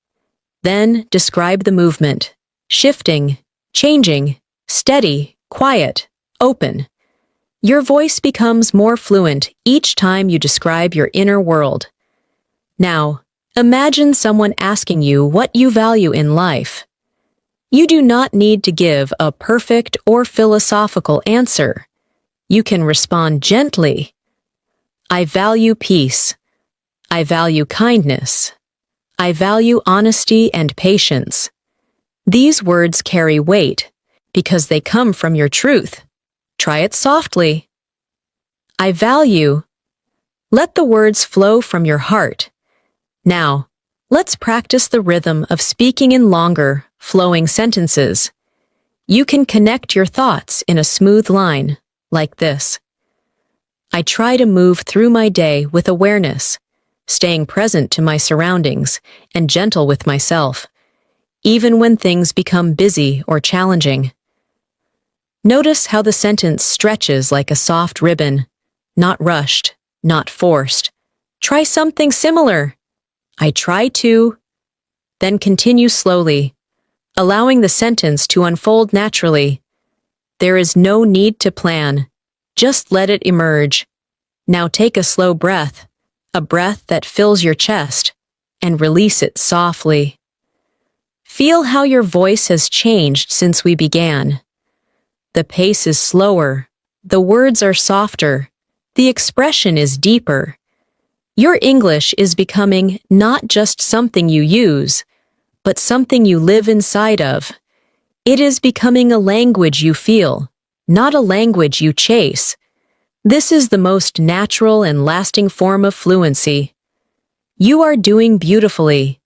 Then describe the movement: shifting, changing, steady, quiet, open. Your voice becomes more fluent each time you describe your inner world. Now, imagine someone asking you what you value in life. You do not need to give a perfect or philosophical answer. You can respond gently. I value peace. I value kindness. I value honesty and patience. These words carry weight because they come from your truth. Try it softly. I value. Let the words flow from your heart. Now, let's practice the rhythm of speaking in longer, flowing sentences. You can connect your thoughts in a smooth line, like this. I try to move through my day with awareness, staying present to my surroundings and gentle with myself, even when things become busy or challenging. Notice how the sentence stretches like a soft ribbon, not rushed, not forced. Try something similar. I try to. Then continue slowly, allowing the sentence to unfold naturally. There is no need to plan. Just let it emerge. Now take a slow breath, a breath that fills your chest, and release it softly. Feel how your voice has changed since we began. The pace is slower, the words are softer, the expression is deeper. Your English is becoming not just something you use, but something you live inside of. It is becoming a language you feel, not a language you chase. This is the most natural and lasting form of fluency. You are doing beautifully.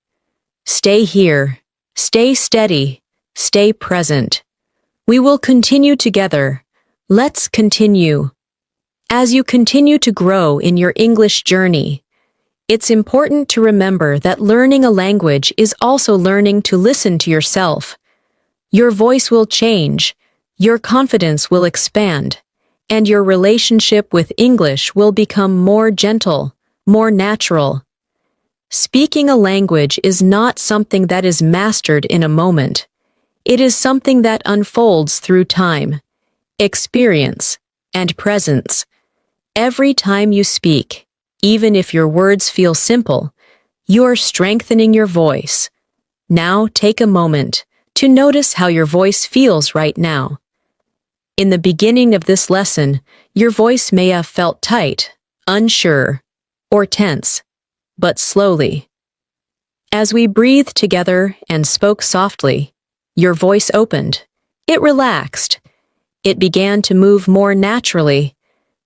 Stay here, stay steady, stay present. We will continue together. Let's continue. As you continue to grow in your English journey, it's important to remember that learning a language is also learning to listen to yourself. Your voice will change, your confidence will expand, and your relationship with English will become more gentle, more natural. Speaking a language is not something that is mastered in a moment. It is something that unfolds through time, experience, and presence. Every time you speak, even if your words feel simple, you are strengthening your voice. Now take a moment to notice how your voice feels right now. In the beginning of this lesson, your voice may have felt tight, unsure, or tense, but slowly. As we breathed together and spoke softly, your voice opened. It relaxed. It began to move more naturally.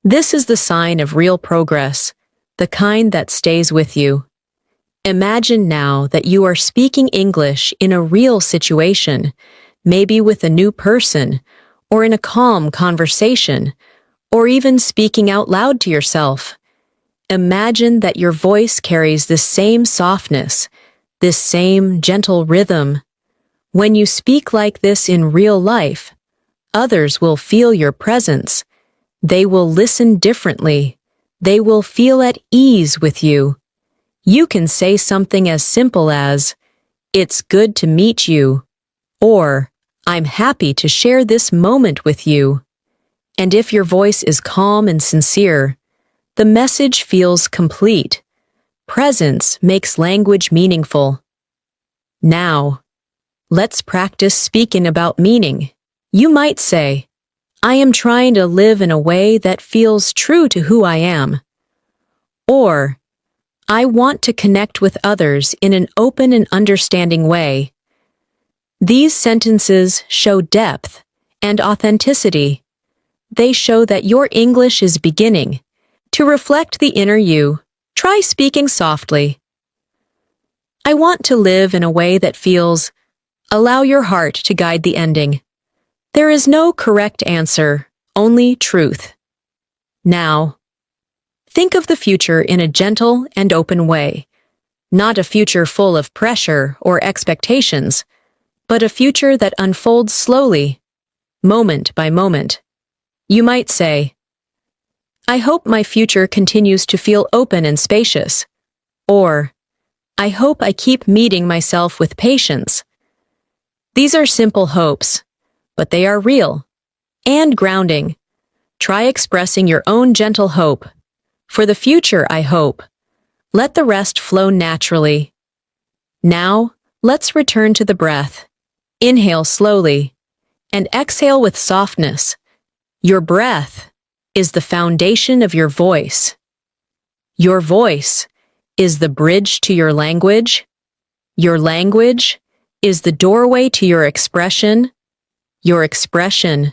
This is the sign of real progress, the kind that stays with you. Imagine now that you are speaking English in a real situation, maybe with a new person, or in a calm conversation, or even speaking out loud to yourself. Imagine that your voice carries this same softness, this same gentle rhythm. When you speak like this in real life, others will feel your presence. They will listen differently. They will feel at ease with you. You can say something as simple as, "It's good to meet you," or "I'm happy to share this moment with you." And if your voice is calm and sincere, the message feels complete. Presence makes language meaningful. Now, let's practice speaking about meaning. You might say, I am trying to live in a way that feels true to who I am. Or, I want to connect with others in an open and understanding way. These sentences show depth and authenticity. They show that your English is beginning to reflect the inner you. Try speaking softly. I want to live in a way that feels. Allow your heart to guide the ending. There is no correct answer, only truth. Now, think of the future in a gentle and open way. Not a future full of pressure or expectations, but a future that unfolds slowly, moment by moment. You might say, I hope my future continues to feel open and spacious. Or, I hope I keep meeting myself with patience. These are simple hopes, but they are real and grounding. Try expressing your own gentle hope. For the future, I hope. Let the rest flow naturally. Now, let's return to the breath. Inhale slowly and exhale with softness. Your breath is the foundation of your voice. Your voice is the bridge to your language. Your language is the doorway to your expression. Your expression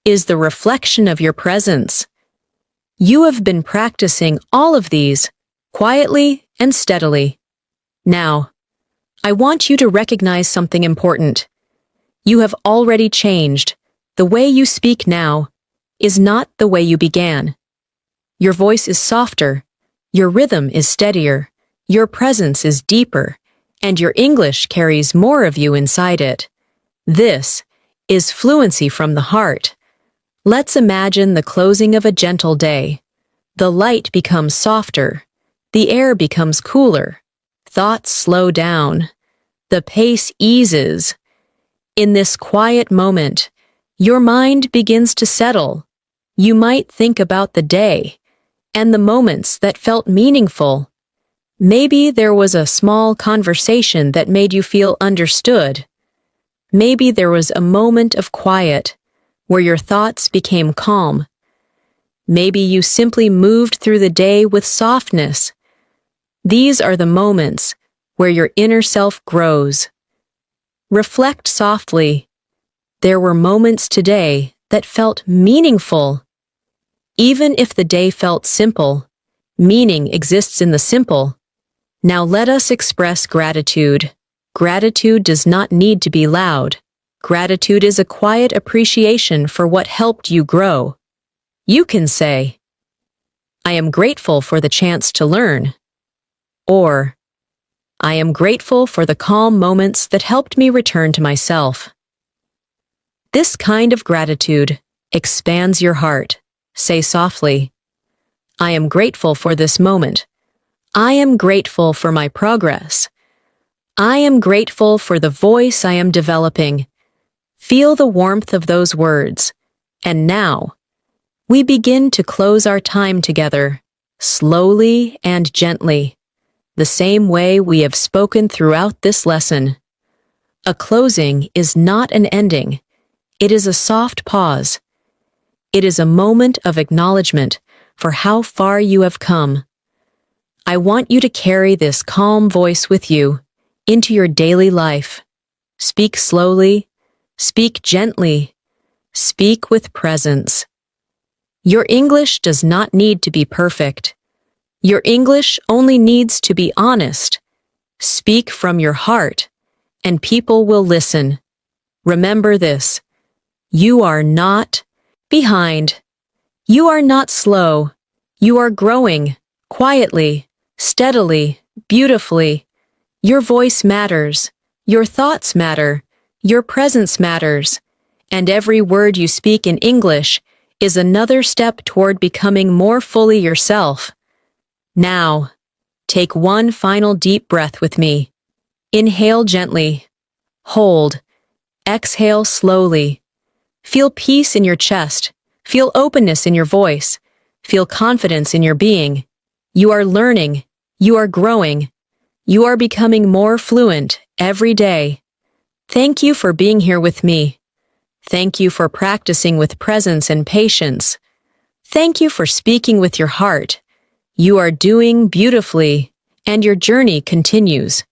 is the reflection of your presence. You have been practicing all of these quietly and steadily. Now, I want you to recognize something important. You have already changed. The way you speak now is not the way you began. Your voice is softer, your rhythm is steadier, your presence is deeper, and your English carries more of you inside it. This is fluency from the heart. Let's imagine the closing of a gentle day. The light becomes softer, the air becomes cooler, thoughts slow down, the pace eases. In this quiet moment, your mind begins to settle. You might think about the day and the moments that felt meaningful. Maybe there was a small conversation that made you feel understood. Maybe there was a moment of quiet where your thoughts became calm. Maybe you simply moved through the day with softness. These are the moments where your inner self grows. Reflect softly. There were moments today that felt meaningful. Even if the day felt simple, meaning exists in the simple. Now let us express gratitude. Gratitude does not need to be loud. Gratitude is a quiet appreciation for what helped you grow. You can say, I am grateful for the chance to learn. Or, I am grateful for the calm moments that helped me return to myself. This kind of gratitude expands your heart. Say softly, I am grateful for this moment. I am grateful for my progress. I am grateful for the voice I am developing. Feel the warmth of those words. And now, we begin to close our time together, slowly and gently, the same way we have spoken throughout this lesson. A closing is not an ending. It is a soft pause. It is a moment of acknowledgement for how far you have come. I want you to carry this calm voice with you into your daily life. Speak slowly, speak gently, speak with presence. Your English does not need to be perfect. Your English only needs to be honest. Speak from your heart, and people will listen. Remember this. You are not behind. You are not slow. You are growing, quietly, steadily, beautifully. Your voice matters. Your thoughts matter. Your presence matters. And every word you speak in English is another step toward becoming more fully yourself. Now, take one final deep breath with me. Inhale gently. Hold. Exhale slowly. Feel peace in your chest. Feel openness in your voice. Feel confidence in your being. You are learning. You are growing. You are becoming more fluent every day. Thank you for being here with me. Thank you for practicing with presence and patience. Thank you for speaking with your heart. You are doing beautifully, and your journey continues.